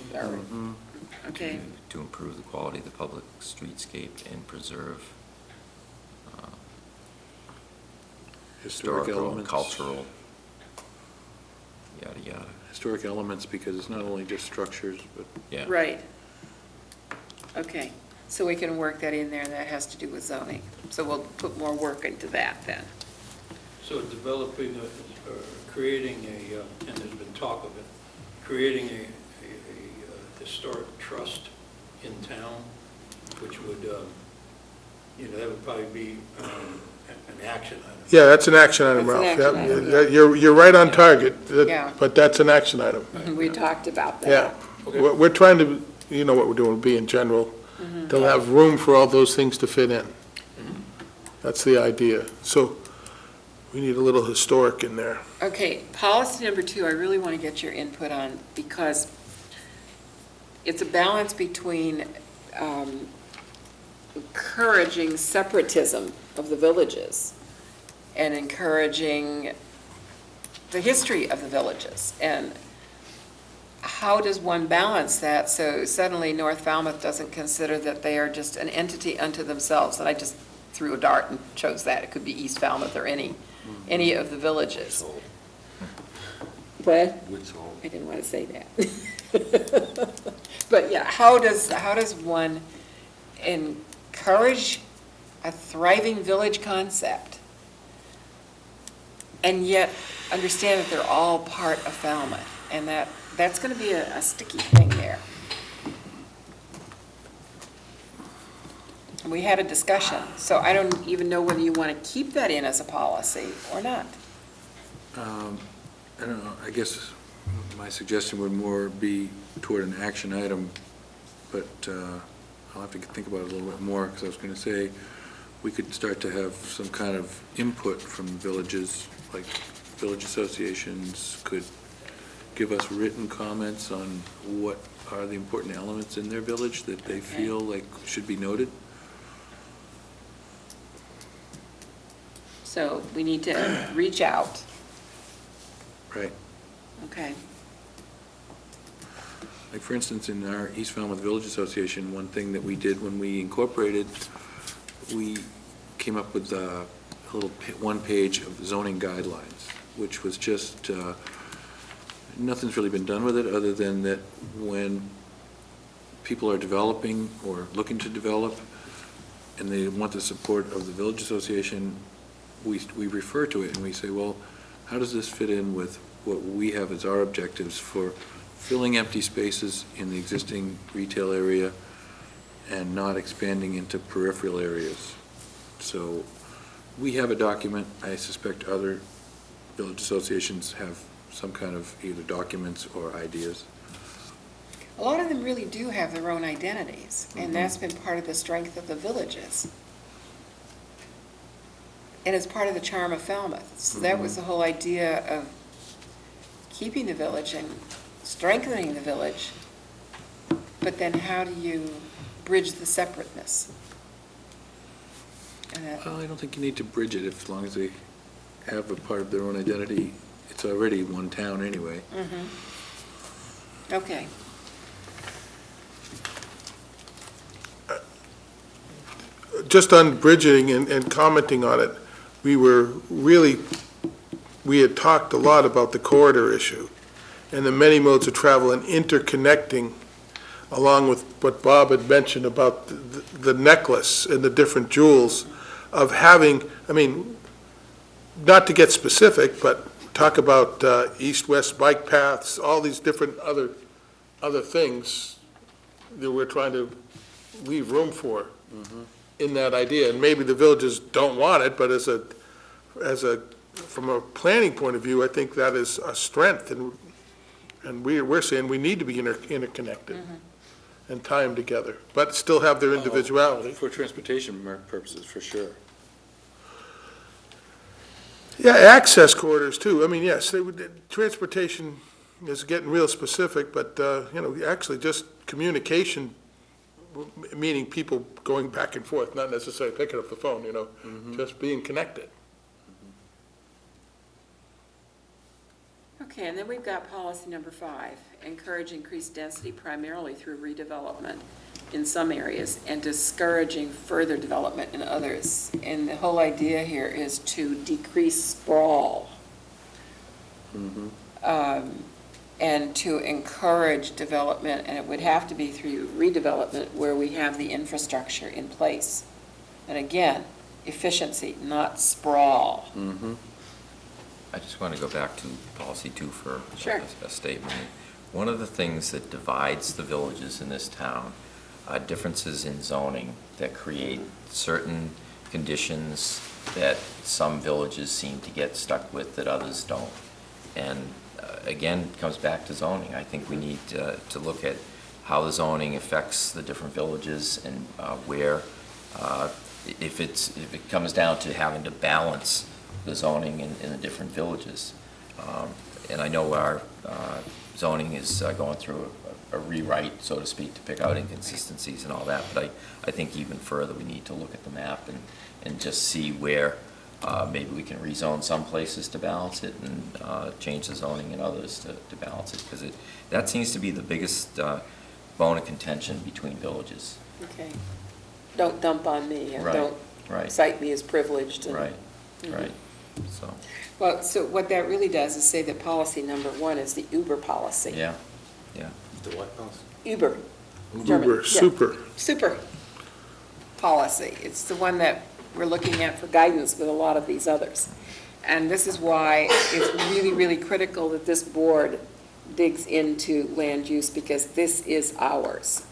Okay, To improve the quality of the public streetscape and preserve Historic historical and elements. cultural, yada, yada. Historic elements, because it's not only just structures, but Yeah. right. Okay, so we can work that in there, and that has to do with zoning. So we'll put more work into that then. So developing, creating and there's been talk of it, creating a historic trust in town, which would, that would probably be an action item. Yeah, that's an action item, That's an Ralph. action Yep. item, yeah. You're right on target, Yeah. but that's an action item. We talked about that. Yeah. Okay. We're trying to, you know what we're doing, be in general. They'll have room for all those things to fit in. That's the idea. So we need a little historic in there. Okay, policy number 2, I really want to get your input on, because it's a balance between encouraging separatism of the villages and encouraging the history of the villages. And how does one balance that so suddenly North Falmouth doesn't consider that they are just an entity unto themselves? And I just threw a dart and chose that. It could be East Falmouth or any of the villages. What? I didn't want to say that. But yeah, how does one encourage a thriving village concept and yet understand that they're all part of Falmouth? And that's going to be a sticky thing there. We had a discussion, so I don't even know whether you want to keep that in as a policy or not. I don't know, I guess my suggestion would more be toward an action item, but I'll have to think about it a little bit more, because I was going to say, we could start to have some kind of input from villages, like village associations could give us written comments on what are the important elements in their village that they feel like should be noted. So we need to reach out. Right. Okay. Like, for instance, in our East Falmouth Village Association, one thing that we did when we incorporated we came up with a little one page of zoning guidelines, which was just, nothing's really been done with it, other than that when people are developing or looking to develop, and they want the support of the village association, we refer to it and we say, well, how does this fit in with what we have as our objectives for filling empty spaces in the existing retail area and not expanding into peripheral areas? So we have a document. I suspect other village associations have some kind of either documents or ideas. A lot of them really do have their own identities, and that's been part of the strength of the villages. And it's part of the charm of Falmouth. So that was the whole idea of keeping the village and strengthening the village, but then how do you bridge the separateness? And that, Well, I don't think you need to bridge it as long as they have a part of their own identity. It's already one town anyway. okay. Just on bridging and commenting on it, we had talked a lot about the corridor issue and the many modes of travel and interconnecting, along with what Bob had mentioned about the necklace and the different jewels of having, I mean, not to get specific, but talk about east-west bike paths, all these different other things that we're trying to leave room for in that idea. And maybe the villages don't want it, but from a planning point of view, I think that is a strength, and we're saying we need to be interconnected and tie them together, but still have their individuality. For transportation purposes, for sure. Yeah, access corridors too. I mean, yes, transportation is getting real specific, but, actually just communication, meaning people going back and forth, not necessarily picking up the phone, just being connected. Okay, and then we've got policy number 5, encourage increased density primarily through redevelopment in some areas and discouraging further development in others. And the whole idea here is to decrease sprawl. And to encourage development, and it would have to be through redevelopment where we have the infrastructure in place. And again, efficiency, not sprawl. I just want to go back to policy 2 for Sure. a statement. One of the things that divides the villages in this town are differences in zoning that create certain conditions that some villages seem to get stuck with that others don't. And again, it comes back to zoning. I think we need to look at how the zoning affects the different villages and where, if it comes down to having to balance the zoning in the different villages. And I know our zoning is going through a rewrite, so to speak, to pick out inconsistencies and all that, but I think even further, we need to look at the map and just see where maybe we can rezone some places to balance it and change the zoning in others to balance it, because that seems to be the biggest bone of contention between villages. Okay. Don't dump on me, and Right, don't right. cite me as privileged. And, Right, right, so, Well, so what that really does is say that policy number 1 is the Uber policy. yeah, yeah. The what policy? Uber. German, Uber, yeah. super. Policy. It's the one that we're looking at for guidance with a lot of these others. And this is why it's really, really critical that this board digs into land use, because this is ours.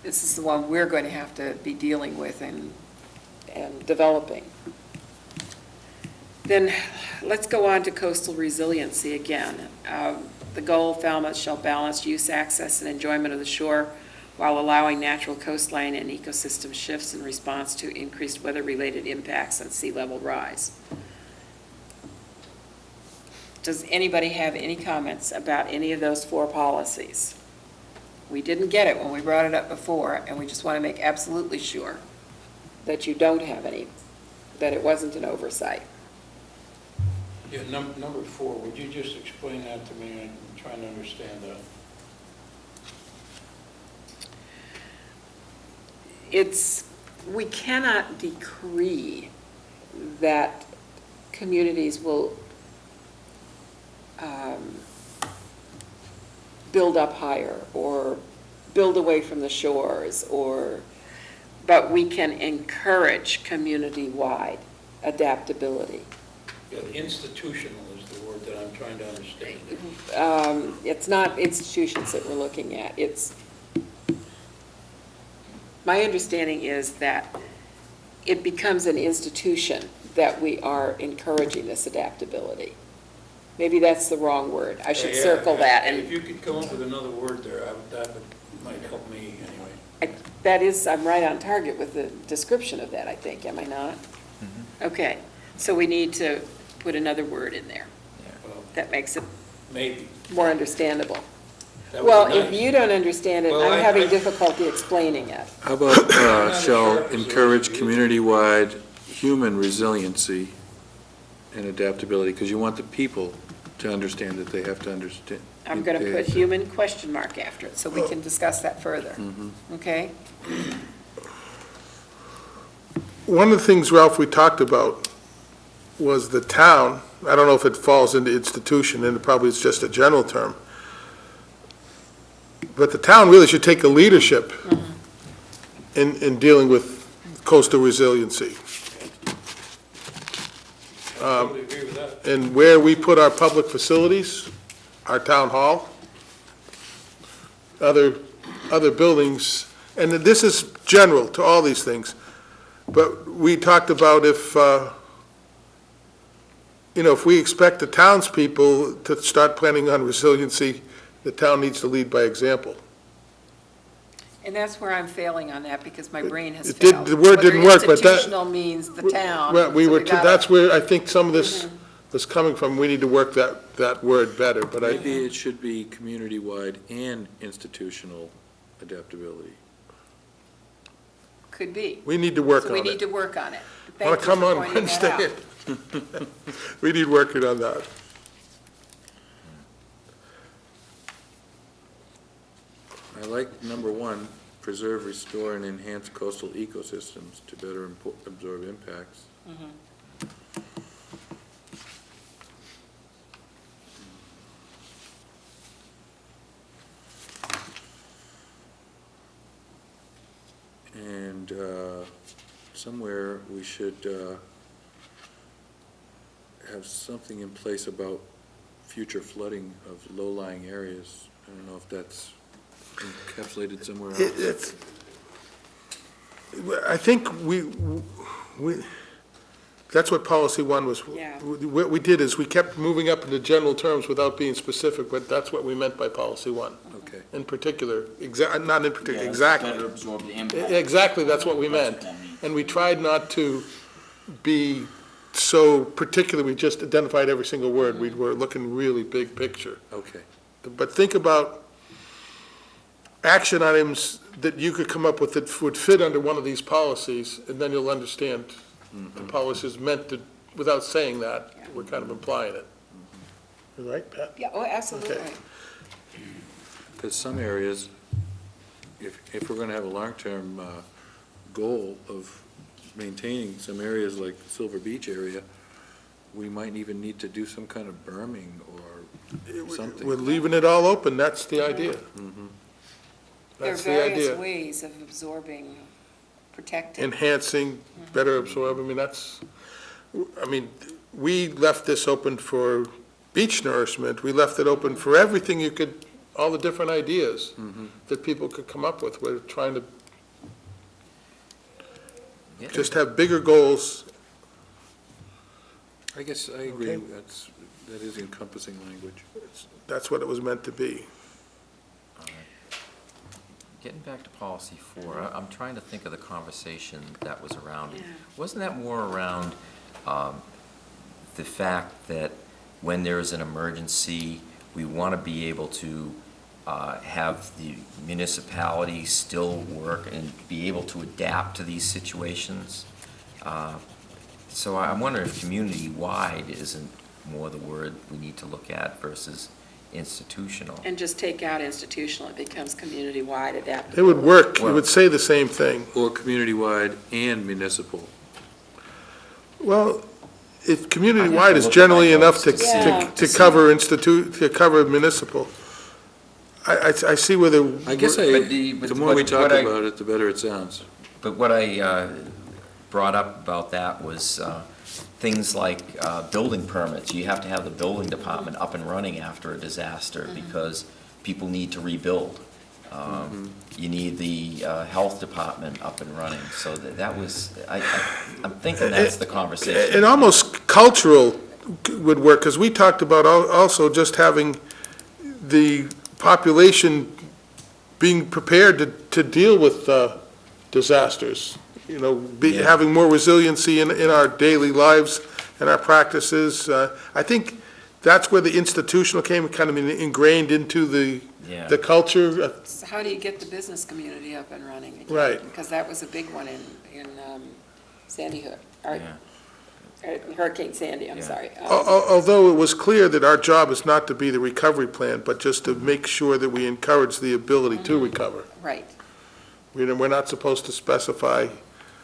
This is the one we're going to have to be dealing with and developing. Then let's go on to coastal resiliency again. The goal, Falmouth shall balance use, access, and enjoyment of the shore while allowing natural coastline and ecosystem shifts in response to increased weather-related impacts on sea level rise. Does anybody have any comments about any of those 4 policies? We didn't get it when we brought it up before, and we just want to make absolutely sure that you don't have any, that it wasn't an oversight. Yeah, number 4, would you just explain that to me? I'm trying to understand that. It's we cannot decree that communities will build up higher or build away from the shores, but we can encourage community-wide adaptability. Yeah, institutional is the word that I'm trying to understand. It's not institutions that we're looking at. My understanding is that it becomes an institution that we are encouraging this adaptability. Maybe that's the wrong word. I should Yeah, circle that. If And you could come up with another word there, might help me anyway. I'm right on target with the description of that, I think, am I not? Okay, so we need to put another word in there. Well, That makes it maybe. more understandable. That would Well, be if nice. you don't understand it, Well, I'm I- having I- difficulty explaining it. How about, shall encourage community-wide human resiliency and adaptability, because you want the people to understand that they have to understand. I'm going to put human question mark after it, so we can discuss that further. Okay? One of the things, Ralph, we talked about was the town, I don't know if it falls into institution, and it probably is just a general term, but the town really should take a leadership in dealing with coastal resiliency. I totally agree with that. And where we put our public facilities, our town hall, other buildings, and this is general to all these things, but we talked about if we expect the townspeople to start planning on resiliency, the town needs to lead by example. And that's where I'm failing on that, because my brain has It did- failed. the word didn't work, but that- Whether institutional means the town. Well, so gotta- that's where I think some of this was coming from, we need to work that word better, but Maybe it should be community-wide and institutional adaptability. Could be. we need to work So on we it. need to work on it. Want Thank to you come for on pointing that Wednesday? out. We need working on that. I like number 1, preserve, restore, and enhance coastal ecosystems to better absorb impacts. And somewhere we should have something in place about future flooding of low-lying areas. I don't know if that's encapsulated somewhere else. It's, I think that's what policy one was. Yeah. What we did is we kept moving up into general terms without being specific, but that's what we meant by policy one. Okay. In particular, not in particular, Yeah, exactly. Better absorb the impact. Exactly, that's what we meant. That's what that means. And we tried not to be so particular, we just identified every single word. We were looking really big picture. Okay. But think about action items that you could come up with that would fit under one of these policies, and then you'll understand the policy is meant to, without saying that, we're kind of implying it. Right, Pat? Yeah, oh, absolutely. Okay. Because some areas, if we're going to have a long-term goal of maintaining some areas like Silver Beach area, we might even need to do some kind of berming or something. We're leaving it all open, that's the idea. There are That's the various idea. ways of absorbing, protecting. Enhancing, better absorb, we left this open for beach nourishment, we left it open for everything you could, all the different ideas that people could come up with. We're trying to just have bigger goals. I guess I agree, Okay. that is encompassing language. That's what it was meant to be. Getting back to policy 4, I'm trying to think of the conversation that was around it. Yeah. Wasn't that more around the fact that when there is an emergency, we want to be able to have the municipality still work and be able to adapt to these situations? So I wonder if community-wide isn't more the word we need to look at versus institutional. And just take out institutional, it becomes community-wide adaptable. It would work, it Well- would say the same thing. Or community-wide and municipal. Well, if I'd have community-wide to is look at generally my enough notes to cover to cover municipal. I see where the. I guess But the more we what talk I- about it, the better it sounds. But what I brought up about that was things like building permits. You have to have the building department up and running after a disaster because people need to rebuild. You need the health department up and running, so that was, I'm thinking that's the conversation. And almost cultural would work, because we talked about also just having the population being prepared to deal with disasters, you know, Yeah. having more resiliency in our daily lives and our practices. I think that's where the institutional came, kind of ingrained into the culture. So how do you get the business community up and running again? Right. Because that was a big one in Sandy Hook, or Yeah. Hurricane Sandy, I'm Yeah. sorry. Although it was clear that our job is not to be the recovery plan, but just to make sure that we encourage the ability to recover. Right. We're not supposed to specify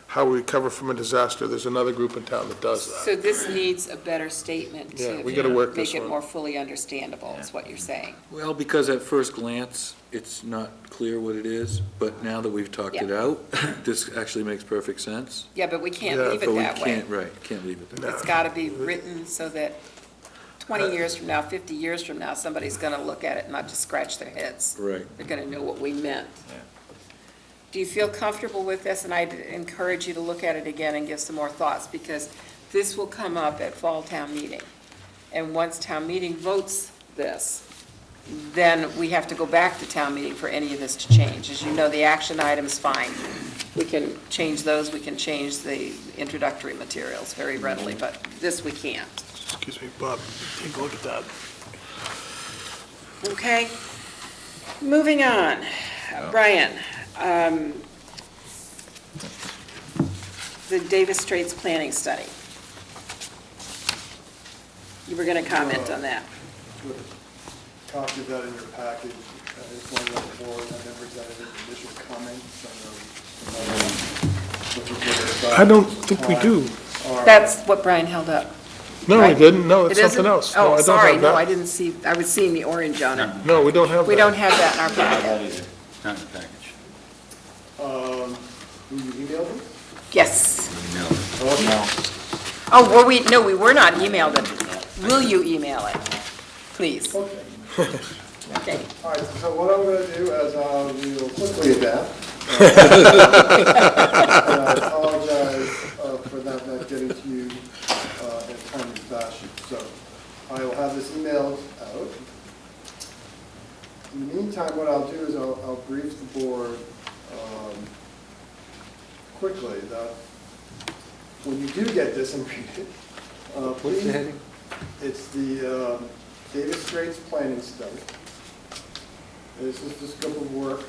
how we recover from a disaster. There's another group in town that does that. So this needs a better statement Yeah, to we gotta work this make it one. more fully understandable, is what you're saying. Well, because at first glance, it's not clear what it is, but now that we've talked it out, this actually makes perfect sense. Yeah, but we can't Yeah, leave But it we that way. can't, right, can't leave it there. It's got to be written so that 20 years from now, 50 years from now, somebody's going to look at it and not just scratch their heads. Right. They're going to know what we meant. Yeah. Do you feel comfortable with this? And I'd encourage you to look at it again and give some more thoughts, because this will come up at fall town meeting. And once town meeting votes this, then we have to go back to town meeting for any of this to change. As you know, the action item's fine. We can change those, we can change the introductory materials very readily, but this we can't. Excuse me, Bob, take a look at that. Okay, moving on. Brian, the Davis Straits Planning Study. You were going to comment on that. With a copy of that in your package, I just wanted to let the board, I never got any initial comments on I don't think we do. That's what Brian held up. No, we Right? didn't. No, it's It isn't? something else. No, I Oh, don't sorry, have no, that. I didn't see, I was seeing the orange on it. No, we don't have that. We don't have that in our packet. Not in the package. Will you email them? Yes. No. Oh, well, we were not emailed it. Will you email it? Please. Okay. Okay. All right, so what I'm going to do is we will quickly adapt. And I apologize for that not getting to you in a timely fashion. So I will have this emailed out. In the meantime, what I'll do is I'll brief the board quickly that when you do get this and read it, What's the heading? it's the Davis Straits Planning Study. This is the scope of work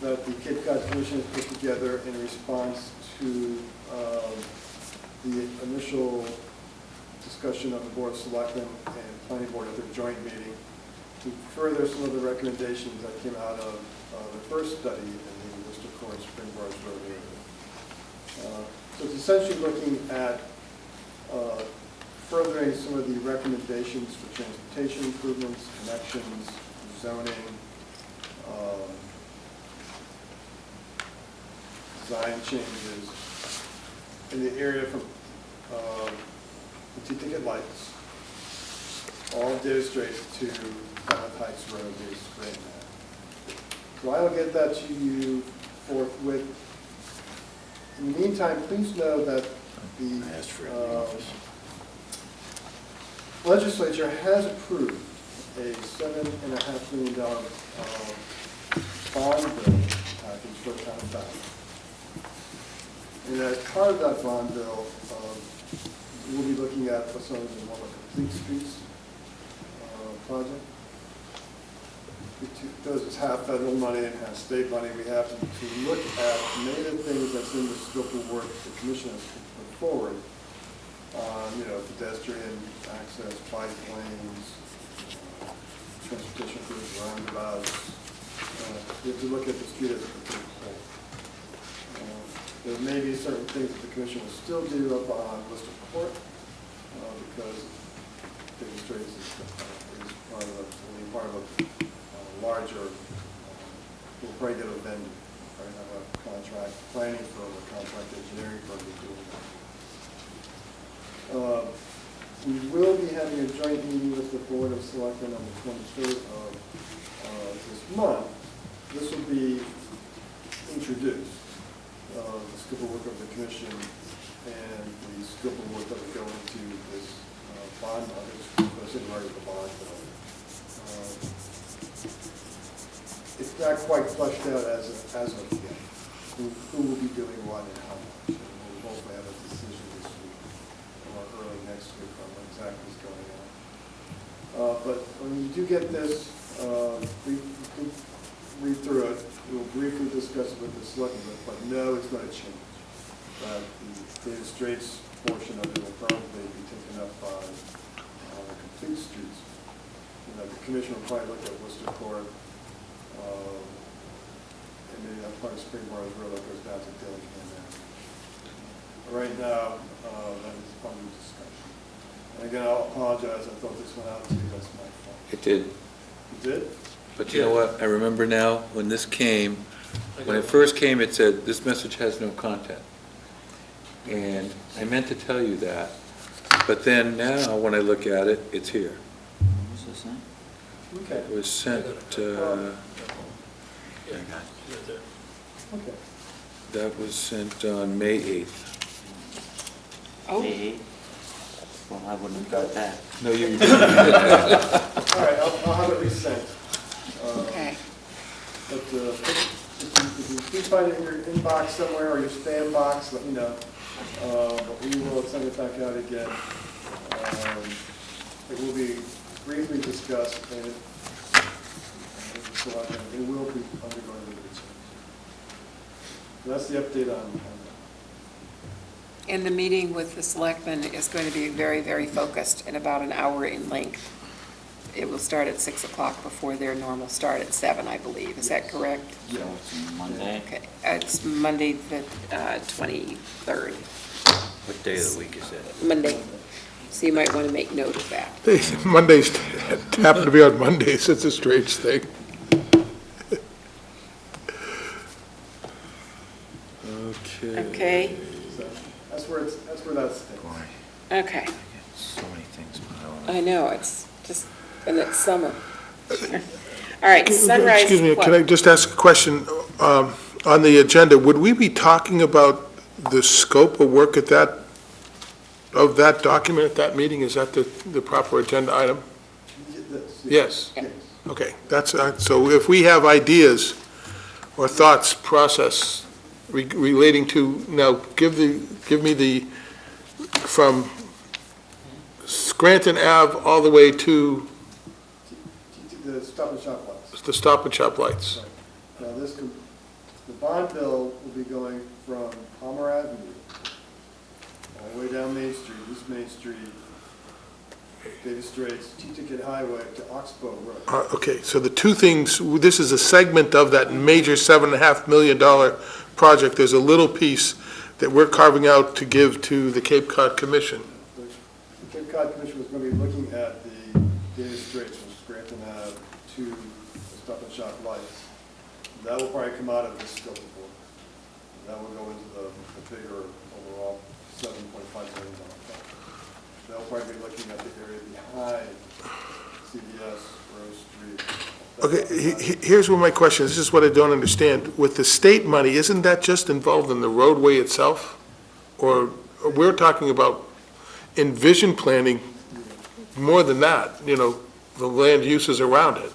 that the Cape Cod Commission has put together in response to the initial discussion of the Board of Selectmen and Planning Board at their joint meeting to further some of the recommendations that came out of the first study in the Worcester Court Spring Barge Road area. So it's essentially looking at furthering some of the recommendations for transportation improvements, connections, zoning, design changes in the area from the T-ticket lights, all of Davis Straits to Falmouth Heights Road is right now. So I will get that to you forthwith. In the meantime, please know that I asked for it in the the office. legislature has approved a $7.5 million bond bill package for town of Falmouth. And as part of that bond bill, we'll be looking at what's known as a complete streets project. Because it's half federal money and half state money, we have to look at many of the things that's in the scope of work the commission has put forward. Pedestrian access, bike lanes, transportation improvements, roundabouts. You have to look at the street as a complete whole. There may be certain things that the commission will still do up on Worcester Court, because David Straits is part of a larger, we'll probably get a vendor, right, have a contract planning firm, a contract engineering firm to do that. We will be having a joint meeting with the Board of Selectmen on the 23rd of this month. This will be introduced, the scope of work of the commission and the scope of work that would go into this bond, it's already the bond bill. It's not quite fleshed out as of yet, who will be doing what and how much. And we'll hopefully have a decision this week or early next week on what exactly is going on. But when you do get this, read through it. We'll briefly discuss it with the selectmen, but no, it's going to change. The David Straits portion of it will probably be taken up by complete streets. The commission will probably look at Worcester Court, and maybe that part of Springwater Road that goes down to Dillingham. Right now, that is part of the discussion. And again, I'll apologize. I thought this went out to you. That's my fault. It did. You did? But you know what? I remember now, when this came, when it first came, it said, this message has no content. And I meant to tell you that. But then now, when I look at it, it's here. What's this thing? Okay. It was sent, Okay. that was sent on May 8th. Oh, Hey, well, I wouldn't have got that. No, you didn't. All right, I'll have it resent. okay. But if you find it in your inbox somewhere or your spam box, let me know. But we will send it back out again. It will be briefly discussed and it will be undergoing the research. So that's the update on that. And the meeting with the selectmen is going to be very, very focused and about an hour in length. It will start at 6 o'clock before their normal start at 7, I believe. Is that correct? So it's Monday. Okay, it's Monday the 23rd, What day of the week is that? Monday. So you might want to make note of that. Mondays happen to be on Mondays, it's a strange thing. Okay. Okay, So that's where that sticks. Boy, okay. I get so many things, but I don't know. I know, it's just, and it's summer. All right, Sunrise. Excuse me, what? can I just ask a question? On the agenda, would we be talking about the scope of work of that document at that meeting? Is that the proper agenda item? Yes. Yes. Okay, that's, so if we have ideas or thoughts, process relating to, now, give me the, from Scranton Ave all the way to The Stop and Shop lights. the Stop and Shop lights. Now, the bond bill will be going from Palmer Avenue all the way down Main Street, East Main Street, David Straits, T-Ticket Highway to Oxbow Road. Okay, so the two things, this is a segment of that major $7.5 million project. There's a little piece that we're carving out to give to the Cape Cod Commission. The Cape Cod Commission was going to be looking at the David Straits from Scranton Ave to the Stop and Shop lights. That will probably come out of this scope of work. That will go into the bigger overall $7.5 million project. They'll probably be looking at the area behind CVS, Rose Street. Okay, here's where my question is, this is what I don't understand. With the state money, isn't that just involved in the roadway itself? Or we're talking about envision planning more than that, the land uses around it.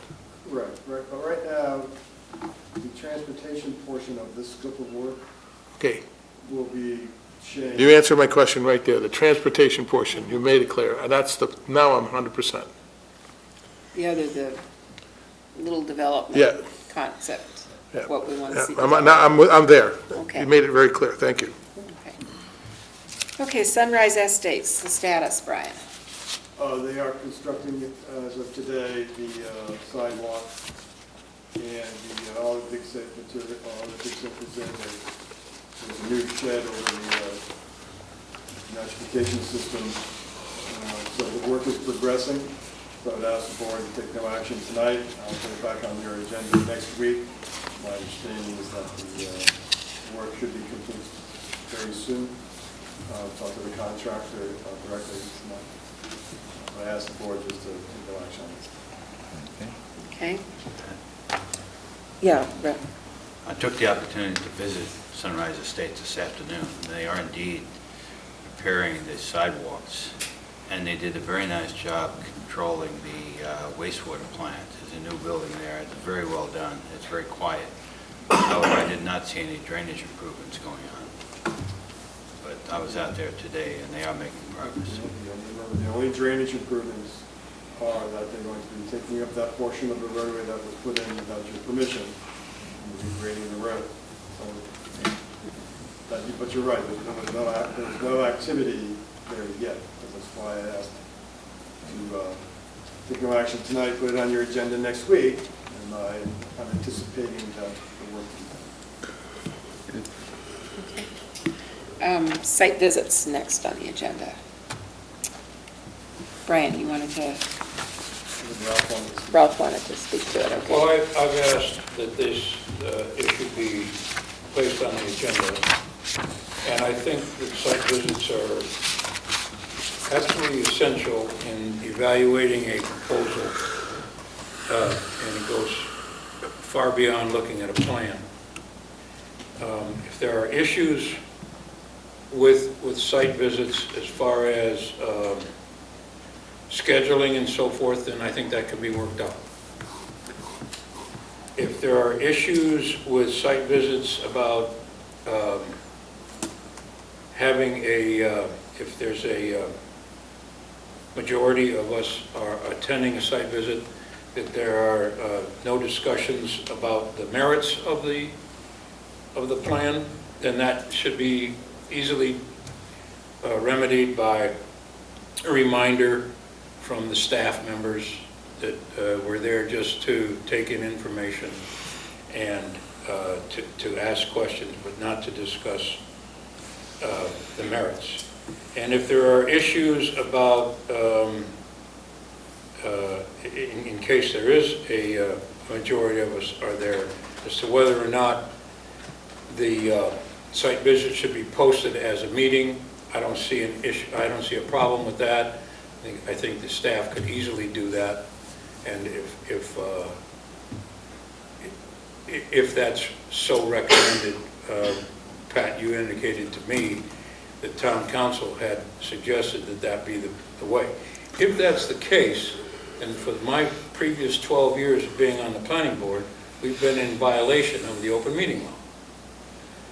Right, but right now, the transportation portion of this scope of work Okay, will be changed. you answered my question right there, the transportation portion, you made it clear. And that's now I'm 100%. The other, the little development Yeah. concept, Yeah. what we want to Yeah, see. I'm there. Okay. You made it very clear, thank you. Okay. Okay, Sunrise Estates, the status, Brian. They are constructing, as of today, the sidewalk and all the big safe material, all the big safe is in. There's a new shed over the nitrification system. So the work is progressing. So I'd ask the board to take no action tonight. I'll put it back on your agenda next week. My understanding is that the work should be complete very soon. Talk to the contractor directly tonight. I ask the board just to take no action on this. Okay? Yeah, Brett. I took the opportunity to visit Sunrise Estates this afternoon. They are indeed repairing the sidewalks, and they did a very nice job controlling the wastewater plant. There's a new building there. It's very well done. It's very quiet. However, I did not see any drainage improvements going on. But I was out there today, and they are making progress. The only drainage improvements are that they're going to be taking up that portion of the roadway that was put in without your permission and regrading the road. So, but you're right, there's no activity there yet. That's why I asked to take no action tonight, put it on your agenda next week, and I'm anticipating that the work will be done. Okay. Site visits next on the agenda. Brian, you wanted to, Ralph wanted to speak to it, okay? Well, I've asked that this issue be placed on the agenda, and I think that site visits are absolutely essential in evaluating a proposal, and it goes far beyond looking at a plan. If there are issues with site visits as far as scheduling and so forth, then I think that can be worked out. If there are issues with site visits about having if there's a majority of us are attending a site visit, that there are no discussions about the merits of the plan, then that should be easily remedied by a reminder from the staff members that we're there just to take in information and to ask questions, but not to discuss the merits. And if there are issues about, in case there is a majority of us are there, as to whether or not the site visit should be posted as a meeting, I don't see an issue. I don't see a problem with that. I think the staff could easily do that, and if that's so recommended, Pat, you indicated to me that town council had suggested that that be the way. If that's the case, and for my previous 12 years of being on the planning board, we've been in violation of the open meeting law,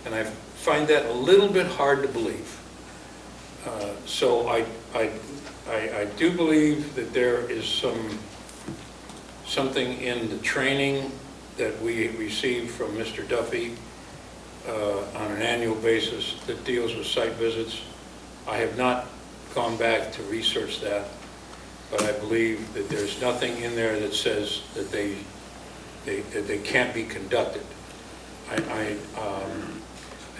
and I find that a little bit hard to believe. So I do believe that there is something in the training that we receive from Mr. Duffy on an annual basis that deals with site visits. I have not gone back to research that, but I believe that there's nothing in there that says that they can't be conducted. I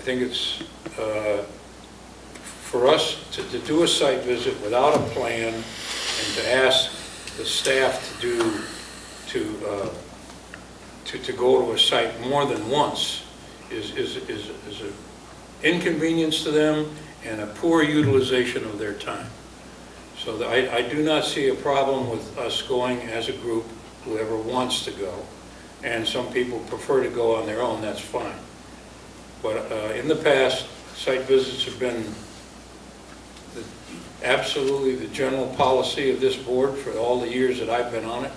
think it's for us to do a site visit without a plan and to ask the staff to go to a site more than once is an inconvenience to them and a poor utilization of their time. So I do not see a problem with us going as a group, whoever wants to go, and some people prefer to go on their own, that's fine. But in the past, site visits have been absolutely the general policy of this board for all the years that I've been on it,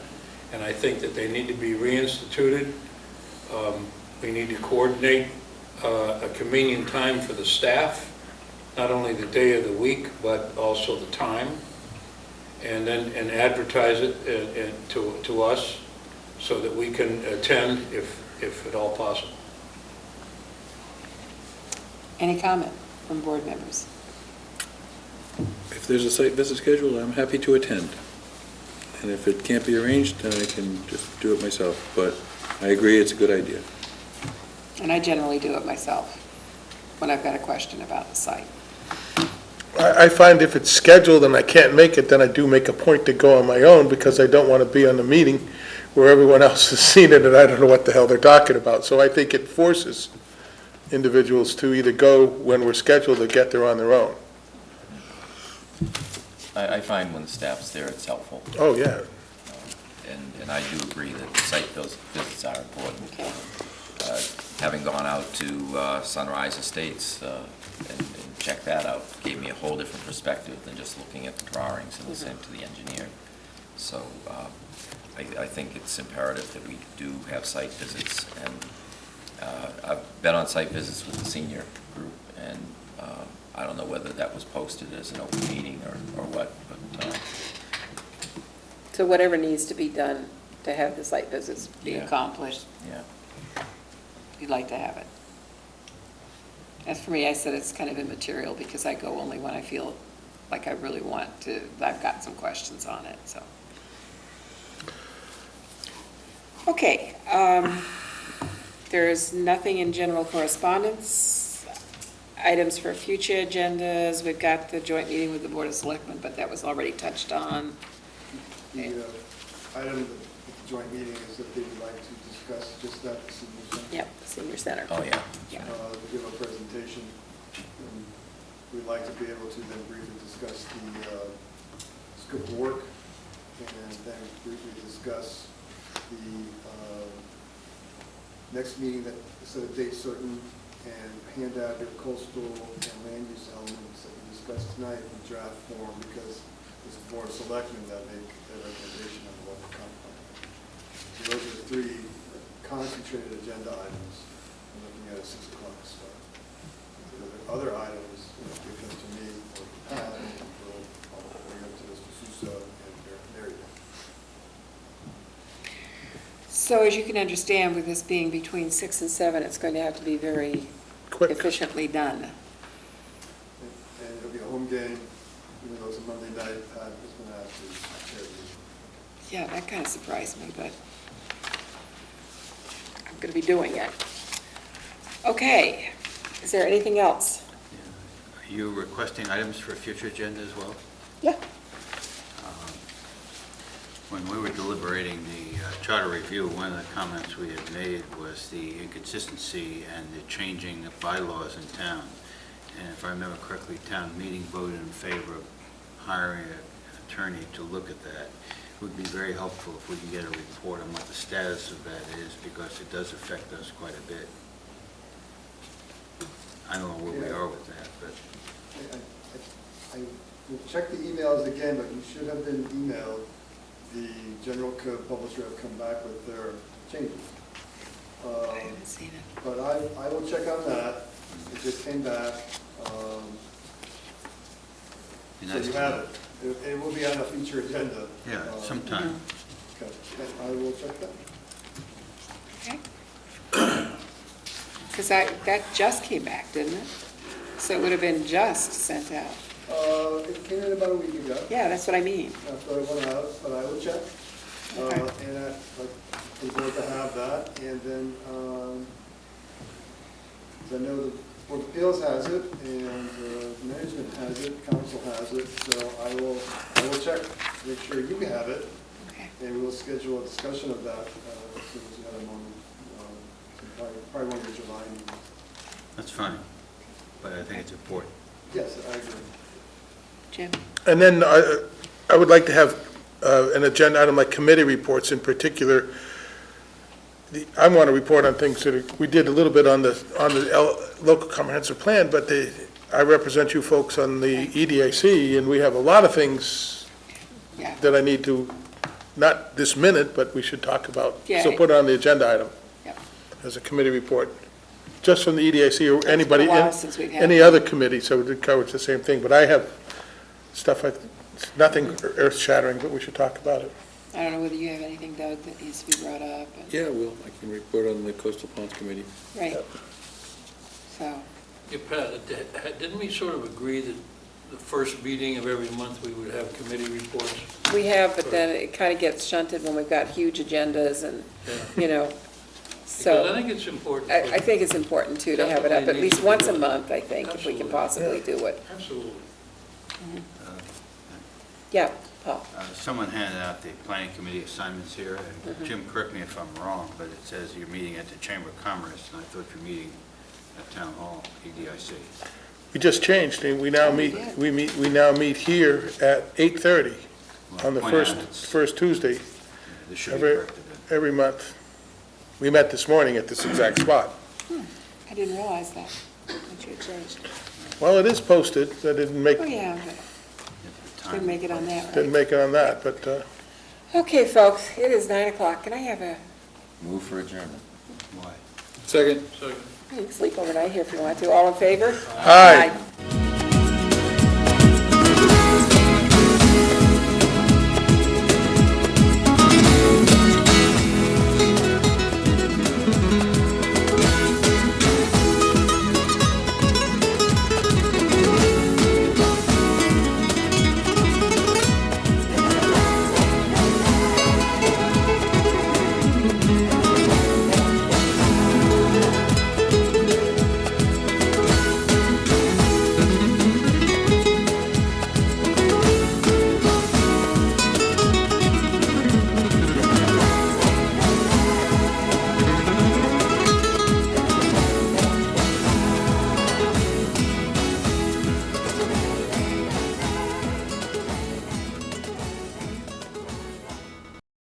and I think that they need to be reinstituted. We need to coordinate a convenient time for the staff, not only the day of the week, but also the time, and advertise it to us so that we can attend if at all possible. Any comment from board members? if there's a site visit scheduled, I'm happy to attend. And if it can't be arranged, then I can just do it myself. But I agree, it's a good idea. And I generally do it myself when I've got a question about the site. I find if it's scheduled and I can't make it, then I do make a point to go on my own, because I don't want to be on the meeting where everyone else has seen it and I don't know what the hell they're talking about. So I think it forces individuals to either go when we're scheduled or get there on their own. I find when the staff's there, it's helpful. Oh, yeah. And I do agree that site visits are important. Okay. Having gone out to Sunrise Estates and checked that out, gave me a whole different perspective than just looking at the drawings and listening to the engineer. So I think it's imperative that we do have site visits. And I've been on site visits with the senior group, and I don't know whether that was posted as an open meeting or what, but So whatever needs to be done to have the site visits be Yeah. accomplished, yeah. you'd like to have it. As for me, I said it's kind of immaterial because I go only when I feel like I really want to, I've got some questions on it, so. Okay, there's nothing in general correspondence. Items for future agendas, we've got the joint meeting with the Board of Selectmen, but that was already touched on. The item of the joint meeting is that they would like to discuss just that, the senior center. Yep, the senior center. Oh, yeah. Yeah. Give a presentation. And we'd like to be able to then briefly discuss the scope of work, and then briefly discuss the next meeting, that set a date certain, and hand out your coastal and land use elements that we discussed tonight in draft form, because it's the Board of Selectmen that make the recommendation on the local comp plan. So those are the three concentrated agenda items. I'm looking at a 6 o'clock start. If there are other items, give them to me or Pat, and I'll bring them to Mr. Sousa and Mary. So as you can understand, with this being between 6 and 7, it's going to have to be very Quick. efficiently done. And it'll be a home game, even though it's a Monday night, Pat is going to have to chair the Yeah, that kind of surprised me, but I'm going to be doing it. Okay, is there anything else? Are you requesting items for a future agenda as well? Yeah. When we were deliberating the charter review, one of the comments we had made was the inconsistency and the changing of bylaws in town. And if I remember correctly, town meeting voted in favor of hiring an attorney to look at that. It would be very helpful if we can get a report on what the status of that is, because it does affect us quite a bit. I don't know where we are with that, but I will check the emails again, but you should have been emailed. The general code publisher have come back with their changes. I haven't seen it. But I will check on that. It just came back. be So nice you to have know. it. It will be on a future agenda. Yeah, sometime. Okay, and I will check that. Okay. Because that just came back, didn't it? So it would have been just sent out. It came in about a week ago. Yeah, that's what I mean. After it went out, but I will check. Okay. And I'd like the board to have that, and then, 'cause I know the Board of Appeals has it, and management has it, council has it, so I will check, make sure you have it, Okay. and we will schedule a discussion of that as soon as you have a moment, probably one of your July meetings. That's fine, but I think it's important. Yes, I agree. Jim? And then I would like to have an agenda item like committee reports in particular. I want to report on things that we did a little bit on the local comprehensive plan, but I represent you folks on the EDIC, and we have a lot of things Yeah. that I need to, not this minute, but we should talk about. Yeah. So put it on the agenda item Yep. as a committee report, just from the EDIC or anybody, It's been a while since we've had any one. other committee, so it covers the same thing. But I have stuff, it's nothing earth-shattering, but we should talk about it. I don't know whether you have anything, Doug, that needs to be brought up. and- Yeah, well, I can report on the Coastal Ponds Committee. Right. So, Yeah, Pat, didn't we sort of agree that the first meeting of every month, we would have committee reports. We have, but then it kind of gets shunted when we've got huge agendas and, you know, Because I so think it's important. I think it's important too to have it up at Definitely least needs to be once a done. month, I think, if we can possibly do it. Absolutely. Yeah, Paul? Someone handed out the planning committee assignments here, and Jim, correct me if I'm wrong, but it says you're meeting at the Chamber of Commerce, and I thought you're meeting at Town Hall, EDIC. We just changed, and we now meet here at 8:30 on the Point out first Tuesday This should be every, corrected then. every month. We met this morning at this exact spot. I didn't realize that you had changed. Well, it is posted, that didn't make, Oh, yeah, but didn't make it on that, didn't right? make it on that, but, Okay, folks, it is 9 o'clock. Can I have a, Move for adjournment. Why? Second. So you can sleep overnight here if you want to. All in favor? Aye.